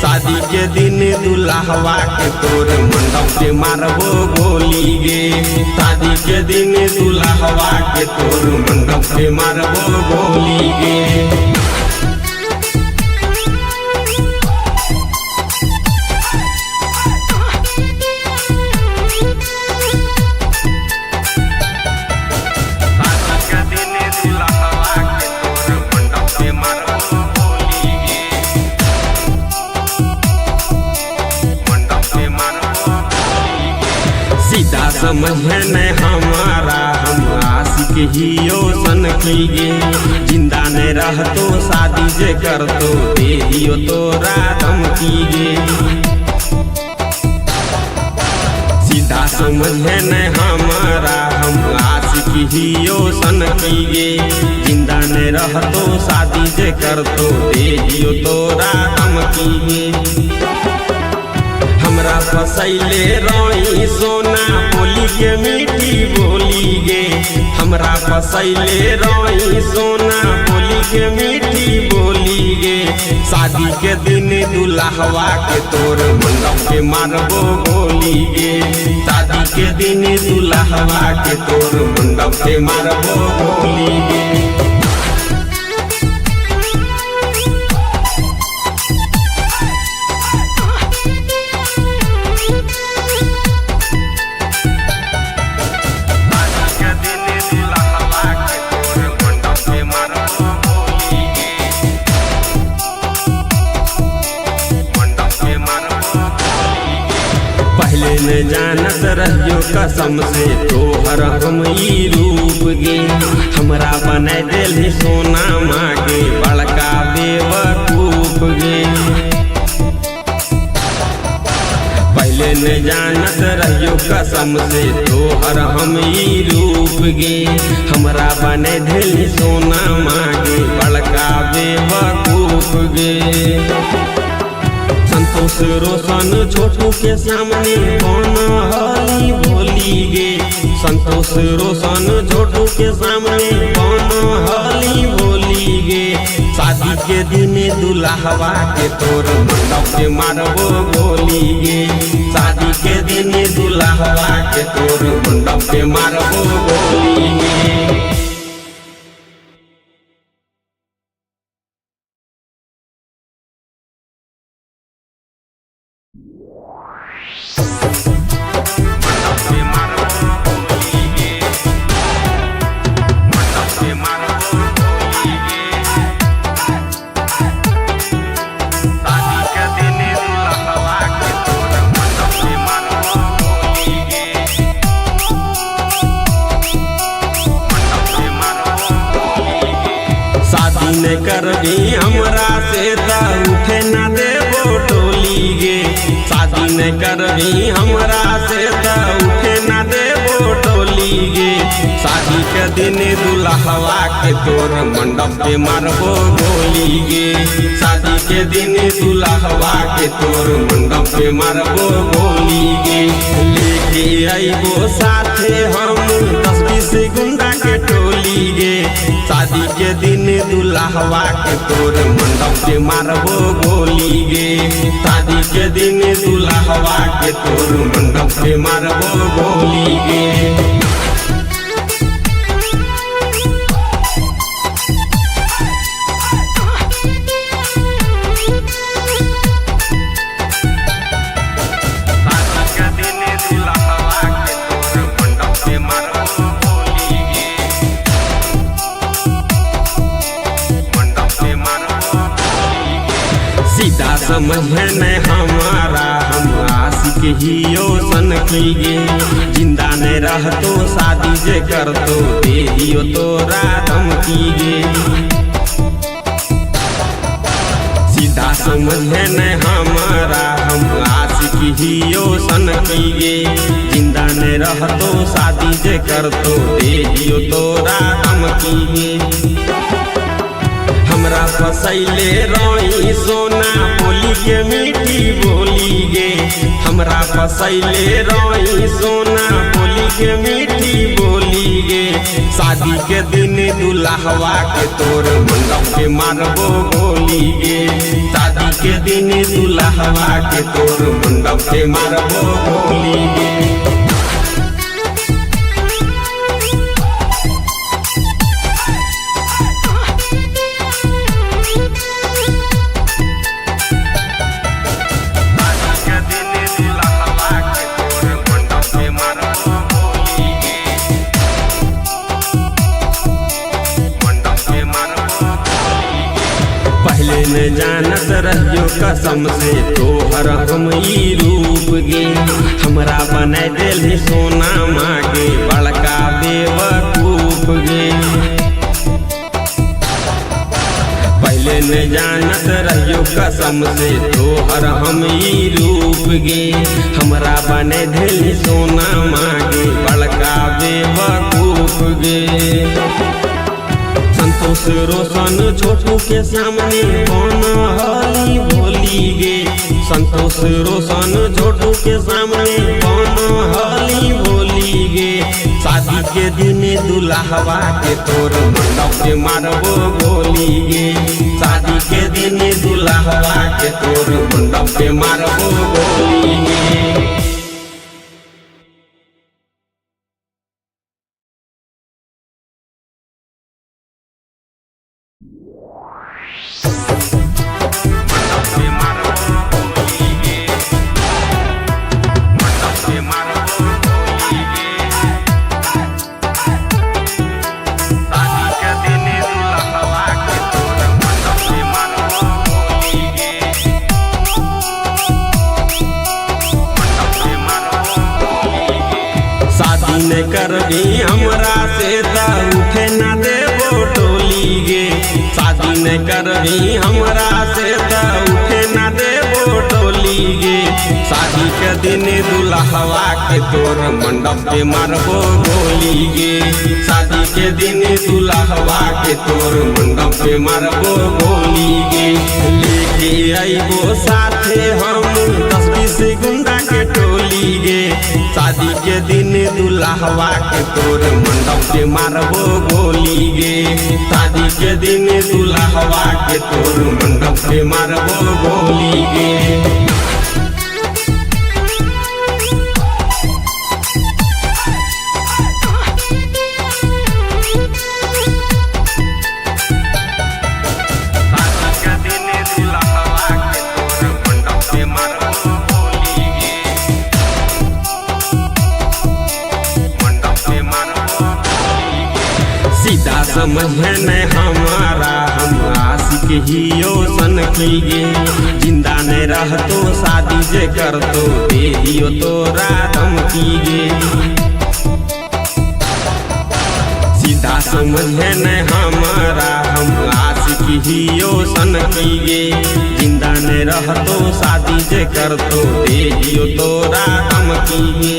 शादी के दिन दुल्हवा के तोर मंडप पे मारबो गोली गे। शादी के दिन दुल्हवा के तोर मंडप पे मारबो गोली गे। सीधा समझ न हमारा हम आशिक हियो सन की गे। जिंदा न रहतो शादी जे करतो दे दियो तोरा धमकी गे। सीधा समझ न हमारा हम आशिक हियो सन की गे। जिंदा न रहतो शादी जे करतो दे दियो तोरा धमकी गे। हमरा फसैले रोई सोना बोली के मीठी बोली गे। हमरा फसैले रोई सोना बोली के मीठी बोली गे। शादी के दिन दुल्हवा के तोर मंडप पे मारबो गोली गे। शादी के दिन दुल्हवा के तोर मंडप पे मारबो गोली गे। पहले न जानत रहियो कसम से तोहर हम ई रूप गे। हमरा बना देली सोना मागे बड़का बेवकूफ गे। पहले न जानत रहियो कसम से तोहर हम ई रूप गे। हमरा बना देली सोना मागे बड़का बेवकूफ गे। संतोष रोशन छोटू के सामने कौन हली बोली गे। संतोष रोशन छोटू के सामने कौन हली बोली गे। शादी के दिन दुल्हवा के तोर मंडप पे मारबो गोली गे। शादी के दिन दुल्हवा के तोर मंडप पे मारबो गोली गे। न करबी हमरा से त उठे ना देबो टोली गे। शादी न करबी हमरा से त उठे ना देबो टोली गे। शादी के दिन दुल्हवा के तोर मंडप पे मारबो गोली गे। शादी के दिन दुल्हवा के तोर मंडप पे मारबो गोली गे। लेके आइबो साथे हम 10-20 गुंडा के टोली गे। शादी शादी के दिन दुल्हवा के तोर मंडप पे मारबो गोली गे। शादी के दिन दुल्हवा के तोर मंडप पे मारबो गोली गे। सीधा समझ न हमारा हम आशिक हियो सन की गे। जिंदा न रहतो शादी जे करतो दे दियो तोरा धमकी गे। सीधा समझ न हमारा हम आशिक हियो सन की गे। जिंदा न रहतो शादी जे करतो दे दियो तोरा धमकी गे। हमरा फसैले रोई सोना बोली के मीठी बोली गे। हमरा फसैले रोई सोना बोली के मीठी बोली गे। शादी के दिन दुल्हवा के तोर मंडप पे मारबो गोली गे। शादी के दिन दुल्हवा के तोर मंडप पे मारबो गोली गे। पहले न जानत रहियो कसम से तोहर हम ई रूप गे। हमरा बना देली सोना मागे बड़का बेवकूफ गे। पहले न जानत रहियो कसम से तोहर हम ई रूप गे। हमरा बना देली सोना मागे बड़का बेवकूफ गे। संतोष रोशन छोटू के सामने कौन हली भोली गे। संतोष रोशन छोटू के सामने कौन हली भोली गे। शादी के दिन दुल्हवा के तोर मंडप पे मारबो गोली गे। शादी के दिन दुल्हवा के तोर मंडप पे मारबो गोली गे। न करबी हमरा से त उठे न देबो टोली गे। शादी न करबी हमरा से त उठे न देबो टोली गे। शादी के दिन दुल्हवा के तोर मंडप पे मारबो गोली गे। शादी के दिन दुल्हवा के तोर मंडप पे मारबो गोली गे। लेके आइबो साथे हम 10-20 गुंडा के टोली गे। शादी के दिन दुल्हवा के तोर मंडप पे मारबो गोली गे। शादी के दिन दुल्हवा के तोर मंडप पे मारबो गोली गे। सीधा समझ न हमारा हम आशिक हियो सन की गे। जिंदा न रहतो शादी जे करतो दे दियो तोरा धमकी गे। सीधा समझ न हमारा हम आशिक हियो सन की गे। जिंदा न रहतो शादी जे करतो दे दियो तोरा धमकी गे।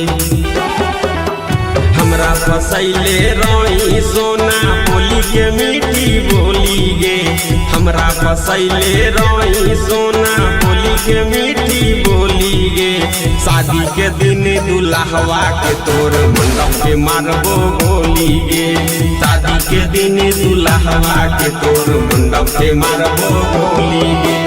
हमरा फसैले रोई सोना बोली के मीठी बोली गे। हमरा फसैले रही सोना बोली के मीठी बोली गे। शादी के दिन दुल्हवा के तोर मंडप के मारबो गोली गे। शादी के दिन दुल्हवा के तोर मंडप के मारबो गोली गे।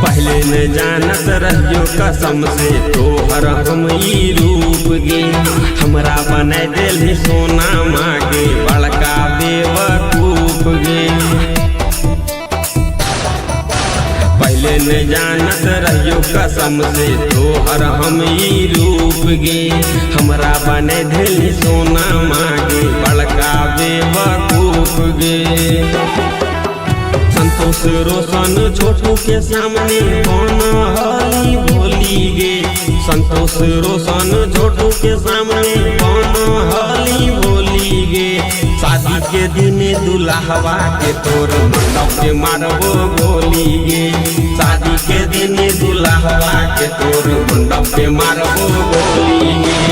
पहले न जानत रहियो कसम से तोहर हम ई रूप गे। हमरा बनाए देली सोना मागे बड़का बेवकूफ गे। पहले न जानत रहियो कसम से तोहर हम ई रूप गे। हमरा बनाए देली सोना मागे बड़का बेवकूफ गे। संतोष रोशन छोटू के सामने कौन हली बोली गे। संतोष रोशन छोटू के सामने कौन हली बोली गे। शादी के दिन दुल्हवा के तोर मंडप के मारबो गोली गे। शादी के दिन दुल्हवा के तोर मंडप के मारबो गोली गे।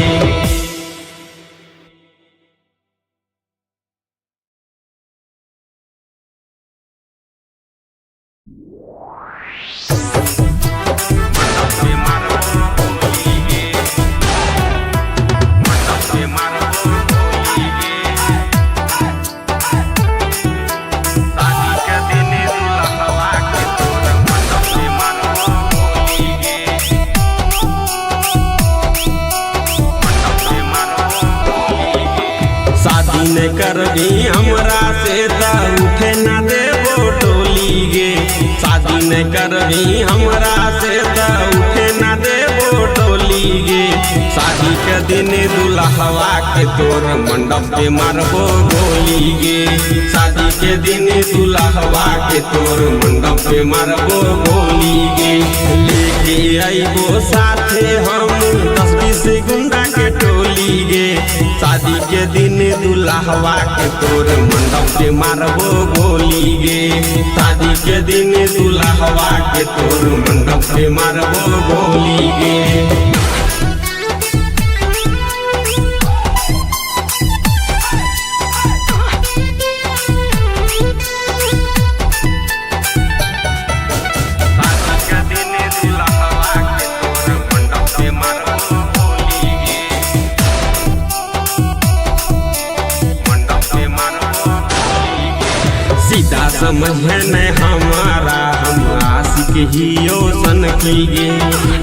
शादी न करबी हमरा से त उठे न देबो टोली गे। शादी न करबी हमरा से त उठे न देबो टोली गे। शादी के दिन दुल्हवा के तोर मंडप पे मारबो गोली गे। शादी के दिन दुल्हवा के तोर मंडप पे मारबो गोली गे। लेके आइबो साथे हम 10-20 गुंडा के टोली गे। शादी के दिन दुल्हवा के तोर मंडप पे मारबो गोली गे। शादी के दिन दुल्हवा के तोर मंडप पे मारबो गोली गे। सीधा समझ न हमारा हम आशिक हियो सन की गे।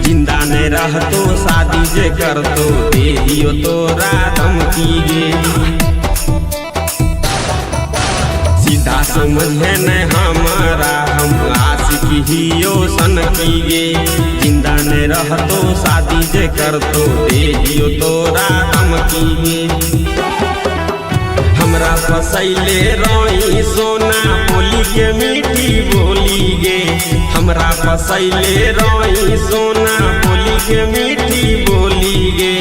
जिंदा न रहतो शादी जे करतो दे दियो तोरा धमकी गे। सीधा समझ न हमारा हम आशिक हियो सन की गे। जिंदा न रहतो शादी जे करतो दे दियो तोरा धमकी गे। हमरा फसैले रही सोना बोली के मीठी बोली गे। हमरा फसैले रही सोना बोली के मीठी बोली गे।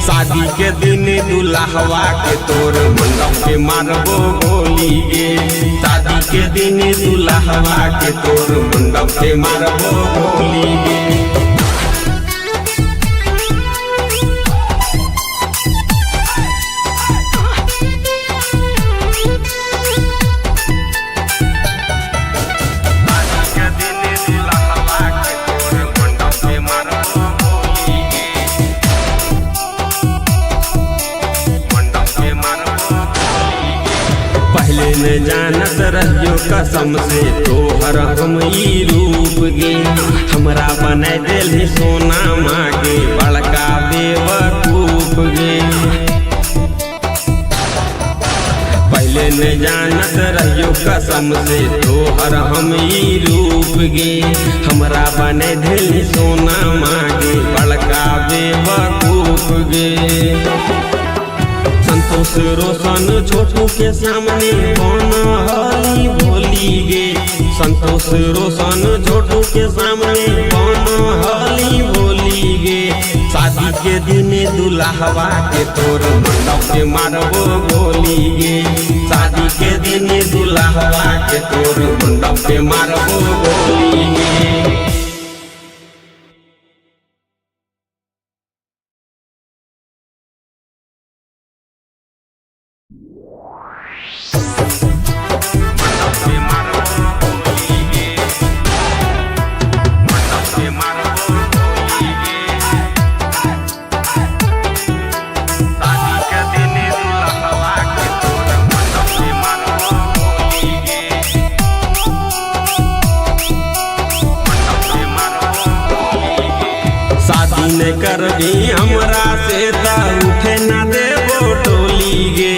शादी के दिन दुल्हवा के तोर मंडप पे मारबो गोली गे। शादी के दिन दुल्हवा के तोर मंडप पे मारबो गोली गे। न जानत रहियो कसम से तोहर हम ई रूप गे। हमरा बनाए देली सोना मागे बड़का बेवकूफ गे। पहले न जानत रहियो कसम से तोहर हम ई रूप गे। हमरा बनाए देली सोना मागे बड़का बेवकूफ गे। संतोष रोशन छोटू के सामने कौन हली बोली गे। संतोष रोशन छोटू के सामने कौन हली बोली गे। शादी के के दिन दुल्हवा के तोर मंडप पे मारबो गोली गे। शादी के दिन दुल्हवा के तोर मंडप पे मारबो गोली गे। ने करबी हमरा से ता उठे ना देबो टोली गे।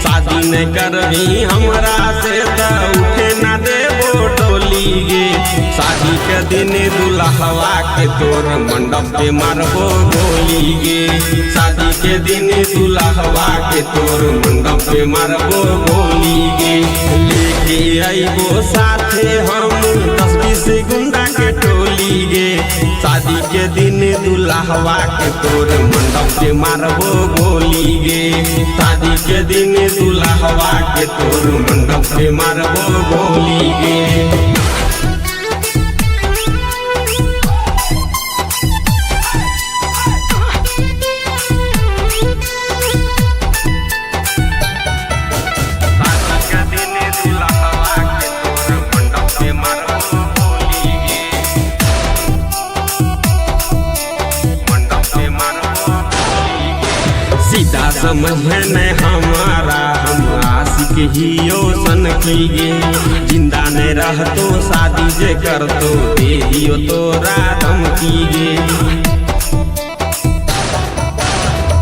शादी ने करबी हमरा से ता उठे ना देबो टोली गे। शादी के दिन दुल्हवा के तोर मंडप पे मारबो गोली गे। शादी के दिन दुल्हवा के तोर मंडप पे मारबो गोली गे। लेके आइबो साथे हम 10-20 गुंडा के टोली गे। शादी के दिन दुल्हवा के तोर मंडप पे मारबो गोली गे। शादी के दिन दुल्हवा के तोर मंडप पे मारबो गोली गे। सीधा समझे न हमारा हम आशिक हियो सन की गे। जिंदा ने रहतो शादी जे करतो दे दियो तोरा धमकी गे।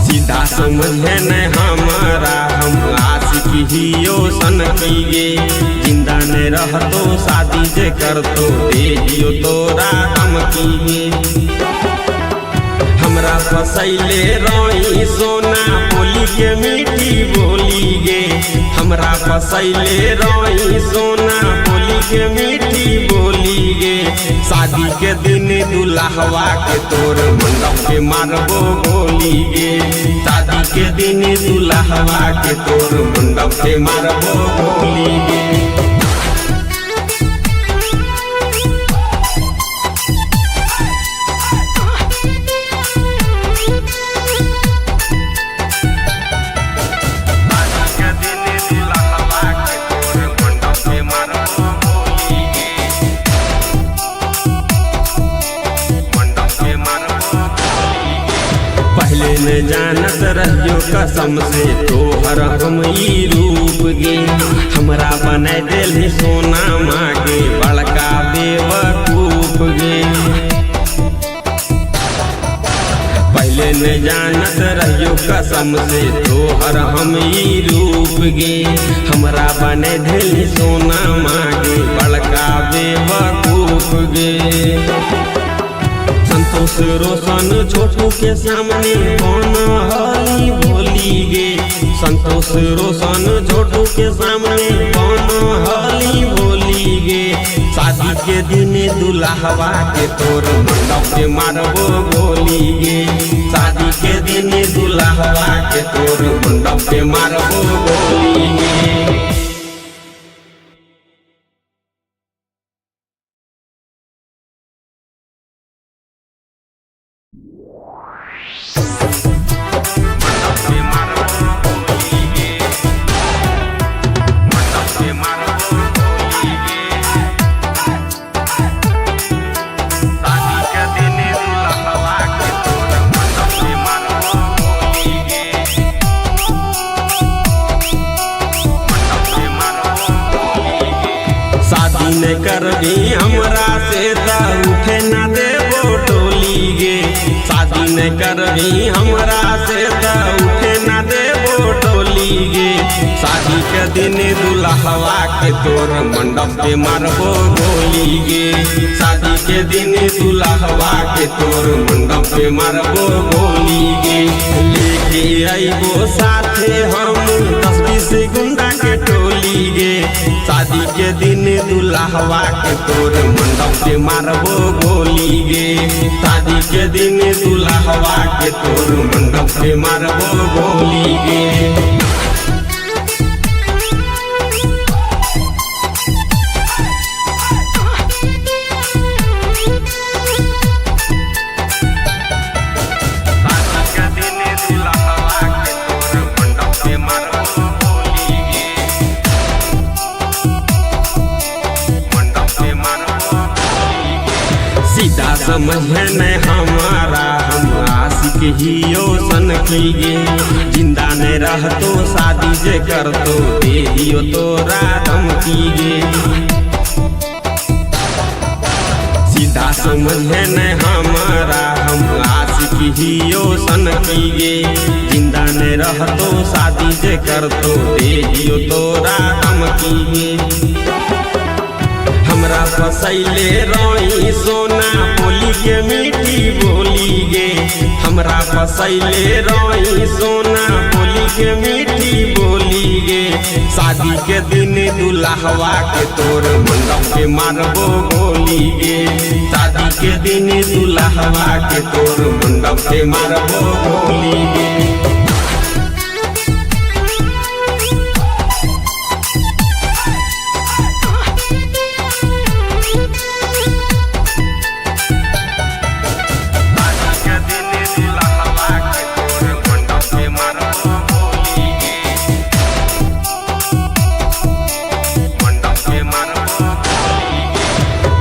सीधा समझे न हमारा हम आशिक हियो सन की गे। जिंदा ने रहतो शादी जे करतो दे दियो तोरा धमकी गे। हमरा फसैले रोई सोना बोली के मीठी बोली गे। हमरा फसैले रोई सोना बोली के मीठी बोली गे। शादी के दिन दुल्हवा के तोर मंडप पे मारबो गोली गे। शादी के दिन दुल्हवा के तोर मंडप पे मारबो गोली गे। पहले न जानत रहियो कसम से तोहर हम ई रूप गे। हमरा बना देली सोना मागे बड़का बेवकूफ गे। पहले न जानत रहियो कसम से तोहर हम ई रूप गे। हमरा बना देली सोना मागे बड़का बेवकूफ गे। संतोष रोशन छोटू के सामने कौन हली बोली गे। संतोष रोशन छोटू के सामने कौन हली बोली गे। शादी के दिन दुल्हवा के तोर मंडप पे मारबो गोली गे। शादी के दिन दुल्हवा के तोर मंडप पे मारबो गोली गे। ने करबी हमरा से ता उठे ना देबो टोली गे। शादी ने करबी हमरा से ता उठे ना देबो टोली गे। शादी के दिन दुल्हवा के तोर मंडप पे मारबो गोली गे। शादी के दिन दुल्हवा के तोर मंडप पे मारबो गोली गे। लेके आइबो साथे हम 10-20 गुंडा के टोली गे। शादी के दिन दुल्हवा के तोर मंडप पे मारबो गोली गे। शादी के दिन दुल्हवा के तोर मंडप पे मारबो गोली गे। सीधा समझ न हमारा हम आशिक हियो सन गे। जिंदा न रहतो शादी जे करतो दे दियो तोरा धमकी गे। सीधा समझ न हमारा हम आशिक हियो सन गे। जिंदा न रहतो शादी जे करतो दे दियो तोरा धमकी गे। हमरा फसैले रोई सोना बोली के मीठी बोली गे। हमरा फसैले रोई सोना बोली के मीठी बोली गे। शादी के दिन दुल्हवा के तोर मंडप पे मारबो गोली गे। शादी के दिन दुल्हवा के तोर मंडप पे मारबो गोली गे।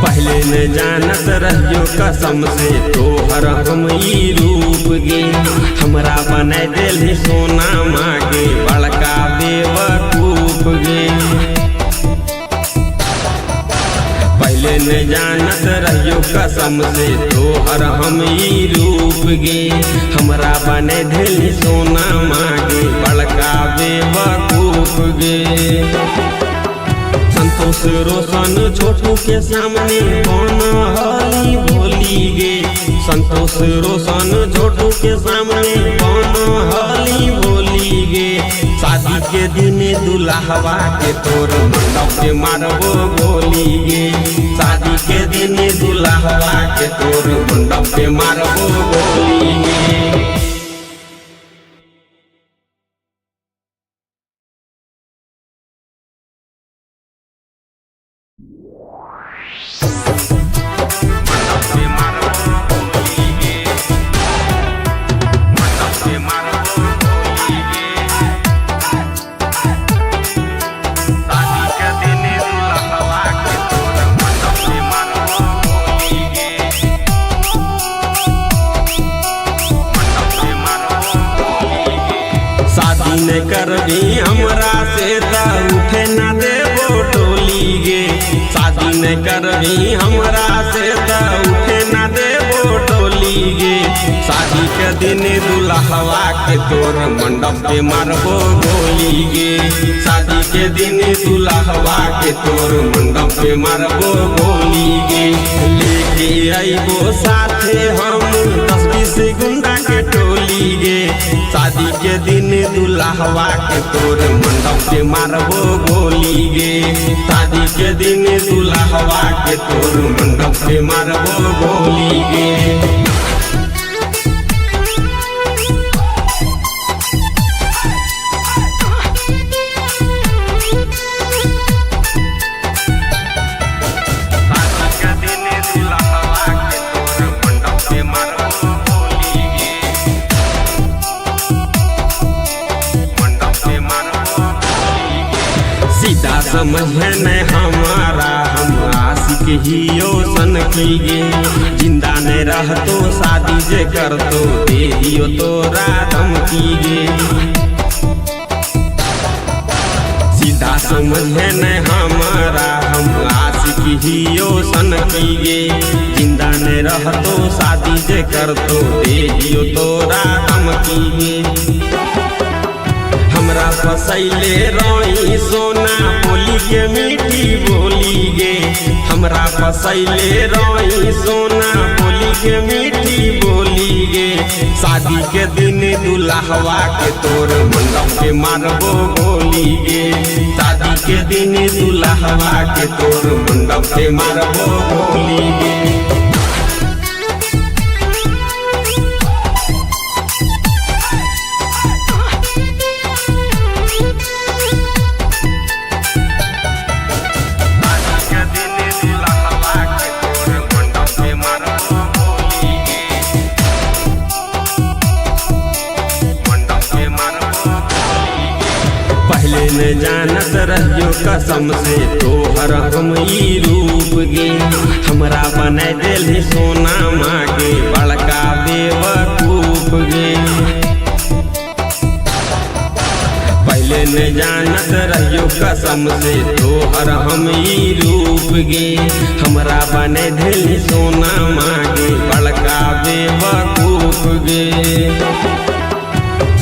पहले न जानत रहियो कसम से तोहर हम ई रूप गे। हमरा बनाए देली सोना मागे बड़का बेवकूफ गे। पहले न जानत रहियो कसम से तोहर हम ई रूप गे। हमरा बनाए देली सोना मागे बड़का बेवकूफ गे। संतोष रोशन छोटू के सामने कौन हली भोली गे। संतोष रोशन छोटू के सामने कौन हली भोली गे। शादी के दिन दुल्हवा के तोर मंडप पे मारबो गोली गे। शादी के दिन दुल्हवा के तोर मंडप पे मारबो गोली गे। न करबी हमरा से त उठे न देबो टोली गे। शादी न करबी हमरा से त उठे न देबो टोली गे। शादी के दिन दुल्हवा के तोर मंडप पे मारबो गोली गे। शादी के दिन दुल्हवा के तोर मंडप पे मारबो गोली गे। लेके आइबो साथे हम 10-20 गुंडा के टोली गे। शादी के दिन दुल्हवा के तोर मंडप पे मारबो गोली गे। शादी के दिन दुल्हवा के तोर मंडप पे मारबो गोली गे। सीधा समझ न हमारा हम आशिक हियो सन गे। जिंदा न रहतो शादी जे करतो दे दियो तोरा धमकी गे। सीधा समझ न हमारा हम आशिक हियो सन गे। जिंदा न रहतो शादी जे करतो दे दियो तोरा धमकी गे। हमरा फसैले रोई सोना बोली के मीठी बोली गे। हमरा फसैले रोई सोना बोली के मीठी बोली गे। शादी के दिन दुल्हवा के तोर मंडप पे मारबो गोली गे। शादी के दिन दुल्हवा के तोर मंडप पे मारबो गोली गे। पहले न जानत रहियो कसम से तोहर हम ई रूप गे। हमरा बनाए दिल सोना मागे बड़का बेवकूफ गे। पहले न जानत रहियो कसम से तोहर हम ई रूप गे। हमरा बनाए दिल सोना मागे बड़का बेवकूफ गे।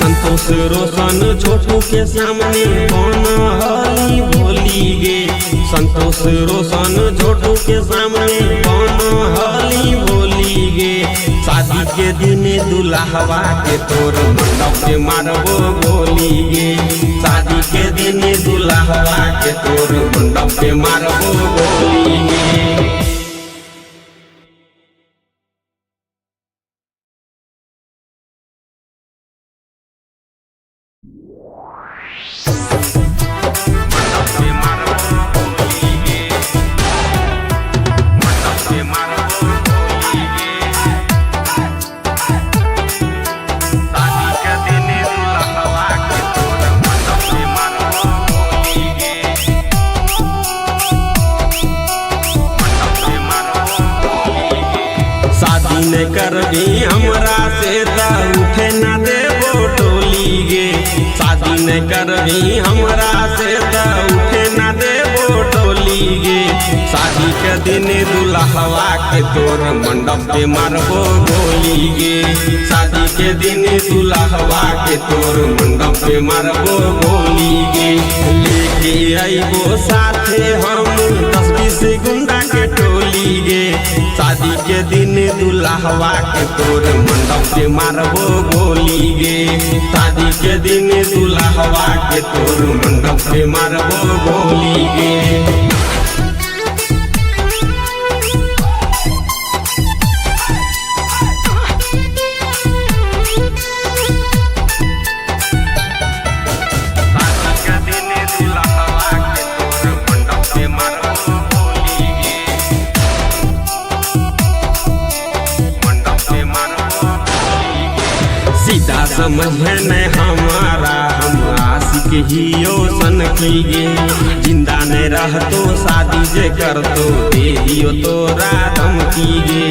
संतोष रोशन छोटू के सामने कौन हली बोली गे। संतोष रोशन छोटू के सामने कौन हली बोली गे। शादी के दिन दुल्हवा के तोर मंडप पे मारबो गोली गे। शादी के दिन दुल्हवा के तोर मंडप पे मारबो गोली गे। न करबी हमरा से त उठे न देबो टोली गे। शादी न करबी हमरा से त उठे न देबो टोली गे। शादी के दिन दुल्हवा के तोर मंडप पे मारबो गोली गे। शादी के दिन दुल्हवा के तोर मंडप पे मारबो गोली गे। लेके आइबो साथे हम 10-20 गुंडा के टोली गे। शादी के दिन दुल्हवा के तोर मंडप पे मारबो गोली गे। शादी के दिन दुल्हवा के तोर मंडप पे मारबो गोली गे। सीधा समझ न हमारा हम आशिक हियो सन की गे। जिंदा न रहतो शादी जे करतो दे दियो तोरा धमकी गे।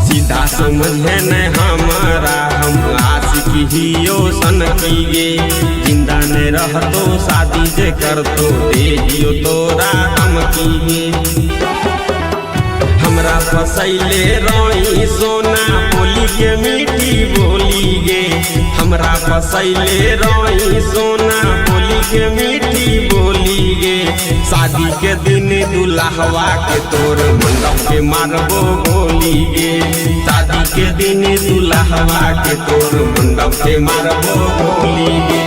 सीधा समझ न हमारा हम आशिक हियो सन की गे। जिंदा न रहतो शादी जे करतो दे दियो तोरा धमकी गे। हमरा फसैले रोई सोना बोली के मीठी बोली गे। हमरा फसैले रोई सोना बोली के मीठी बोली गे। शादी के दिन दुल्हवा के तोर मंडप पे मारबो गोली गे। शादी के दिन दुल्हवा के तोर मंडप पे मारबो गोली गे।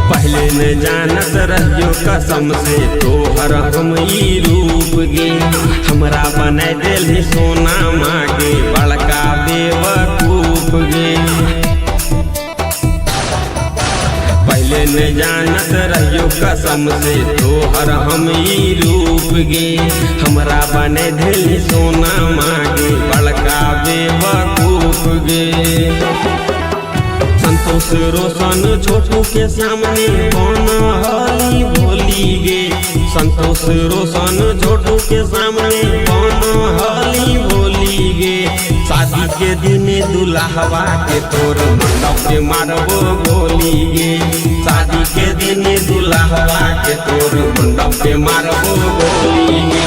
पहले न जानत रहियो कसम से तोहर हम ई रूप गे। हमरा बनाए दिल सोना मागे बड़का बेवकूफ गे। पहले न जानत रहियो कसम से तोहर हम ई रूप गे। हमरा बनाए दिल सोना मागे बड़का बेवकूफ गे। संतोष रोशन छोटू के सामने कौन हली बोली गे। संतोष रोशन छोटू के सामने कौन हली बोली गे। शादी के दिन दुल्हवा के तोर मंडप पे मारबो गोली गे। शादी के दिन दुल्हवा के तोर मंडप पे मारबो गोली गे।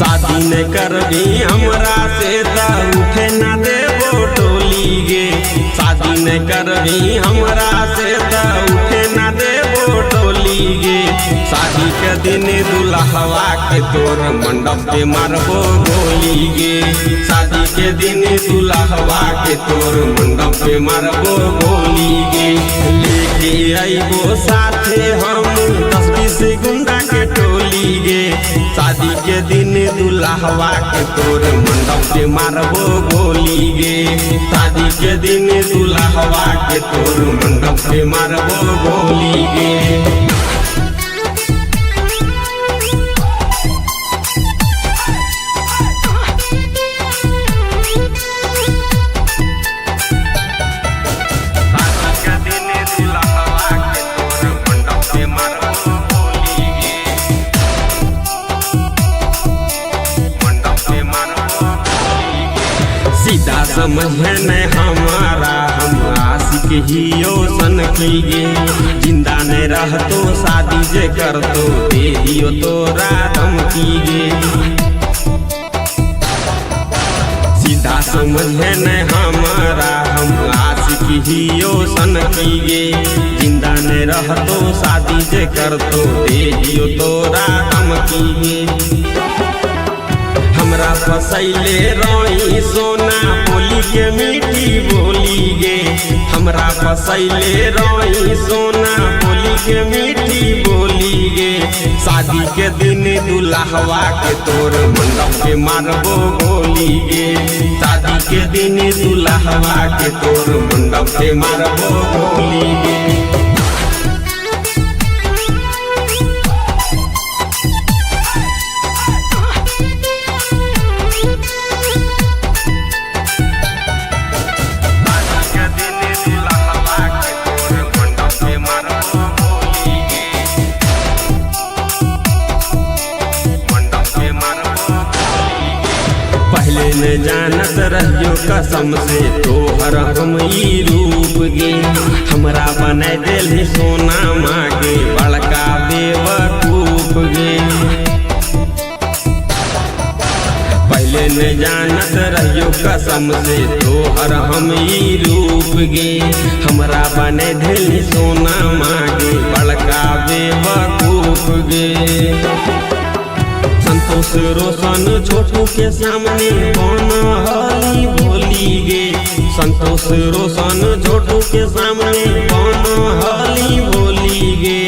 शादी करबी हमरा से त उठे ना देबो टोली गे। शादी न करबी हमरा से त उठे ना देबो टोली गे। शादी के दिन दुल्हवा के तोर मंडप पे मारबो गोली गे। शादी के दिन दुल्हवा के तोर मंडप पे मारबो गोली गे। लेके आइबो साथे हम 10-20 गुंडा के टोली गे। शादी के दिन दुल्हवा के तोर मंडप पे मारबो गोली गे। शादी के दिन दुल्हवा के तोर मंडप पे मारबो गोली गे। सीधा समझ न हमारा हम आशिक हियो सन गे। जिंदा न रहतो शादी जे करतो दे दियो तोरा धमकी गे। सीधा समझ न हमारा हम आशिक हियो सन गे। जिंदा न रहतो शादी जे करतो दे दियो तोरा धमकी गे। हमरा फसैले रोई सोना बोली के मीठी बोली गे। हमरा फसैले रोई सोना बोली के मीठी बोली गे। शादी के दिन दुल्हवा के तोर मंडप पे मारबो गोली गे। शादी के दिन दुल्हवा के तोर मंडप पे मारबो गोली गे। पहले न जानत रहियो कसम से तोहर हम ई रूप गे। हमरा बनाए देली सोना मागे बड़का बेवकूफ गे। पहले न जानत रहियो कसम से तोहर हम ई रूप गे। हमरा बनाए देली सोना मागे बड़का बेवकूफ गे। संतोष रोशन छोटू के सामने बनहली भोली गे। संतोष रोशन छोटू के सामने बनहली भोली गे।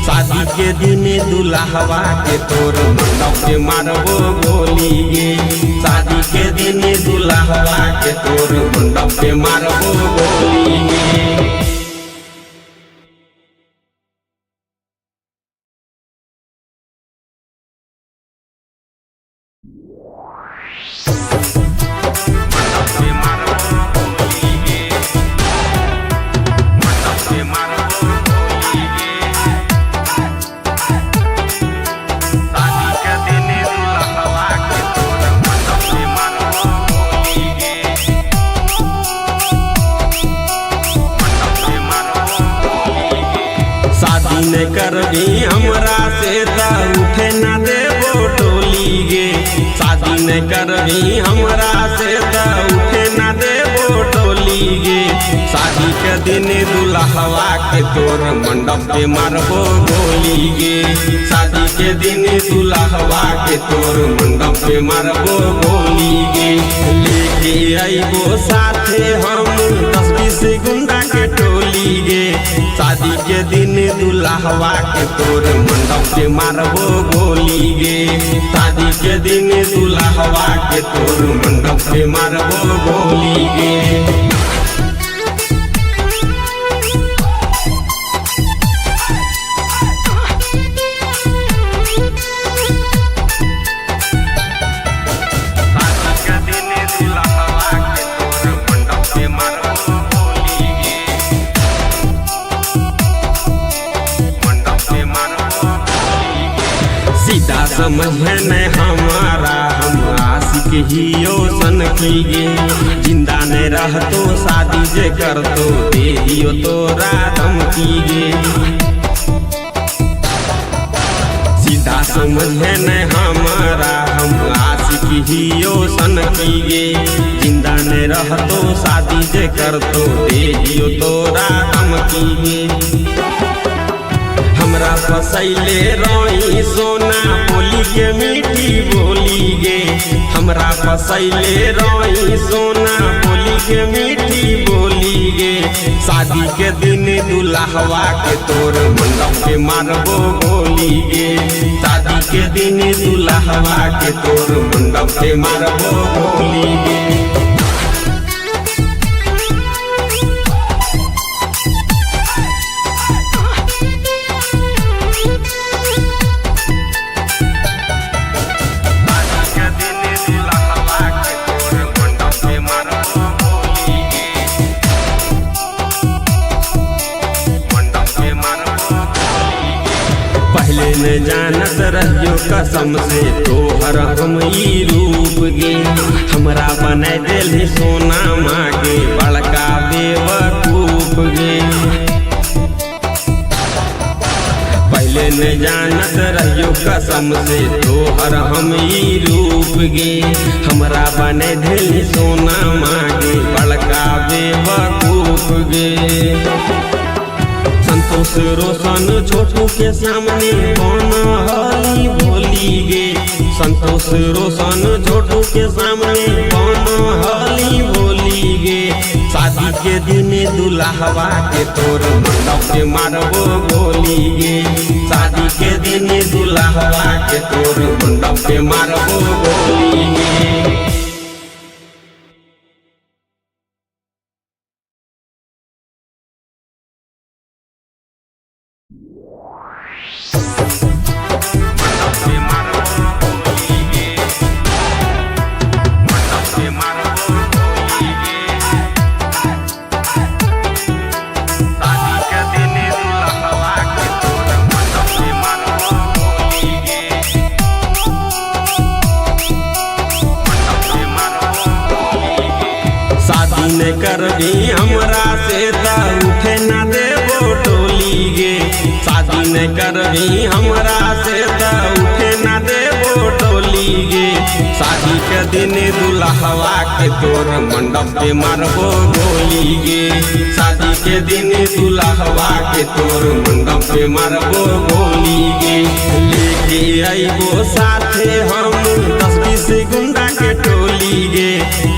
शादी के दिन दुल्हवा के तोर मंडप पे मारबो गोली गे। शादी के दिन दुल्हवा के तोर मंडप पे मारबो गोली गे। शादी न करबी हमरा से त उठे ना देबो टोली गे। शादी न करबी हमरा से त उठे ना देबो टोली गे। शादी के दिन दुल्हवा के तोर मंडप पे मारबो गोली गे। शादी के दिन दुल्हवा के तोर मंडप पे मारबो गोली गे। लेके आइबो साथे हम 10-20 गुंडा के टोली गे। शादी के दिन दुल्हवा के तोर मंडप पे मारबो गोली गे। शादी के दिन दुल्हवा के तोर मंडप पे मारबो गोली गे। समझे न हमारा हम आशिक हियो सन कीगे जिंदा न रहतो शादी जे करतो दे दियो तोरा धमकीगे सीधा समझे न हमारा हम आशिक हियो सन कीगे जिंदा न रहतो शादी जे करतो दे दियो तोरा धमकीगे हमरा फसैले रोई सोना बोली के मीठी बोली गे हमरा फसैले रोई सोना बोली के मीठी बोली गे शादी के दिन दुल्हवा के तोर मंडप के मारबो गोली गे शादी के दिन दुल्हवा के तोर मंडप के मारबो गोली गे पहले न जानत रहियो कसम से तोहर हम ई रूप गे हमरा बना दिल सोना मागे बड़का बेवकूफ गे पहले न जानत रहियो कसम से तोहर हम ई रूप गे हमरा बना दिल सोना मागे बड़का बेवकूफ गे संतोष रोशन छोटू के सामने कौन हली बोली गे संतोष रोशन छोटू के सामने कौन हली बोली गे शादी के दिन दुल्हवा के तोर मंडप के मारबो गोली गे शादी के दिन दुल्हवा के तोर मंडप के मारबो गोली गे न करबी हमरा से ता उठे न देबो टोली गे शादी न करबी हमरा से ता उठे न देबो टोली गे शादी के दिन दुल्हवा के तोर मंडप पे मारबो गोली गे शादी के दिन दुल्हवा के तोर मंडप पे मारबो गोली गे लेके आइबो साथे हम 10-20 गुंडा के टोली गे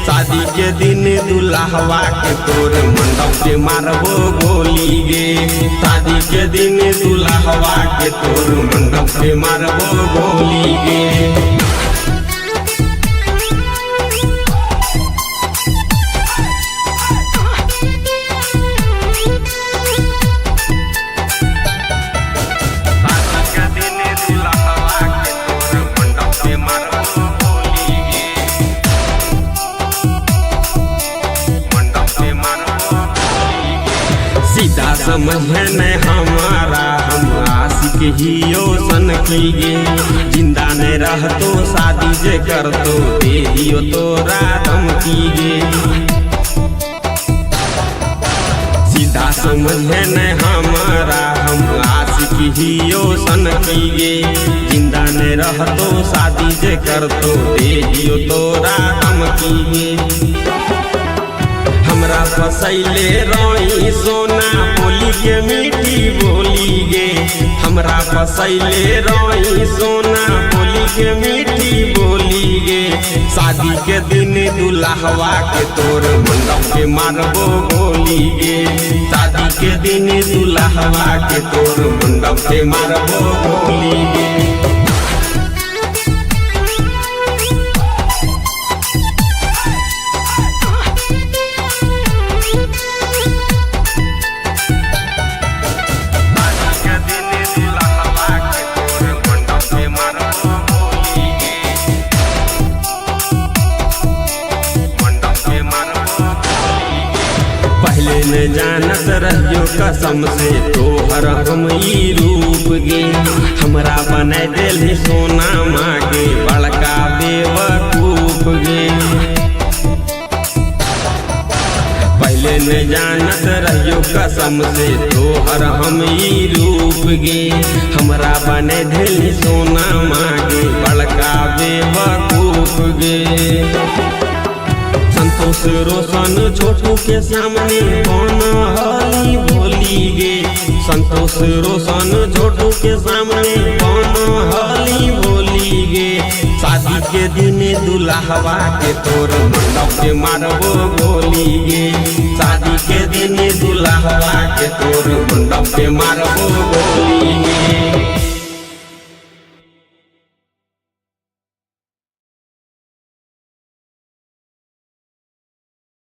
शादी के दिन दुल्हवा के तोर मंडप पे मारबो गोली गे शादी के दिन दुल्हवा के तोर मंडप पे मारबो गोली गे सीधा समझे न हमारा हम आशिक हियो सन कीगे जिंदा न रहतो शादी जे करतो दे दियो तोरा धमकीगे सीधा समझे न हमारा हम आशिक हियो सन कीगे जिंदा न रहतो शादी जे करतो दे दियो तोरा धमकीगे हमरा फसैले रोई सोना बोली के मीठी बोली गे हमरा फसैले रोई सोना बोली के मीठी बोली गे शादी के दिन दुल्हवा के तोर मंडप के मारबो गोली गे शादी के दिन दुल्हवा के तोर मंडप के मारबो गोली गे न जानत रहियो कसम से तोहर हम ई रूप गे हमरा बना देली सोना मागे बड़का बेवकूफ गे पहले न जानत रहियो कसम से तोहर हम ई रूप गे हमरा बने देली सोना मागे बड़का बेवकूफ गे संतोष रोशन छोटू के सामने कौन हली भोली गे संतोष रोशन छोटू के सामने कौन हली भोली गे शादी के दिन दुल्हवा के तोर मंडप के मारबो गोली गे शादी के दिन दुल्हवा के तोर मंडप के मारबो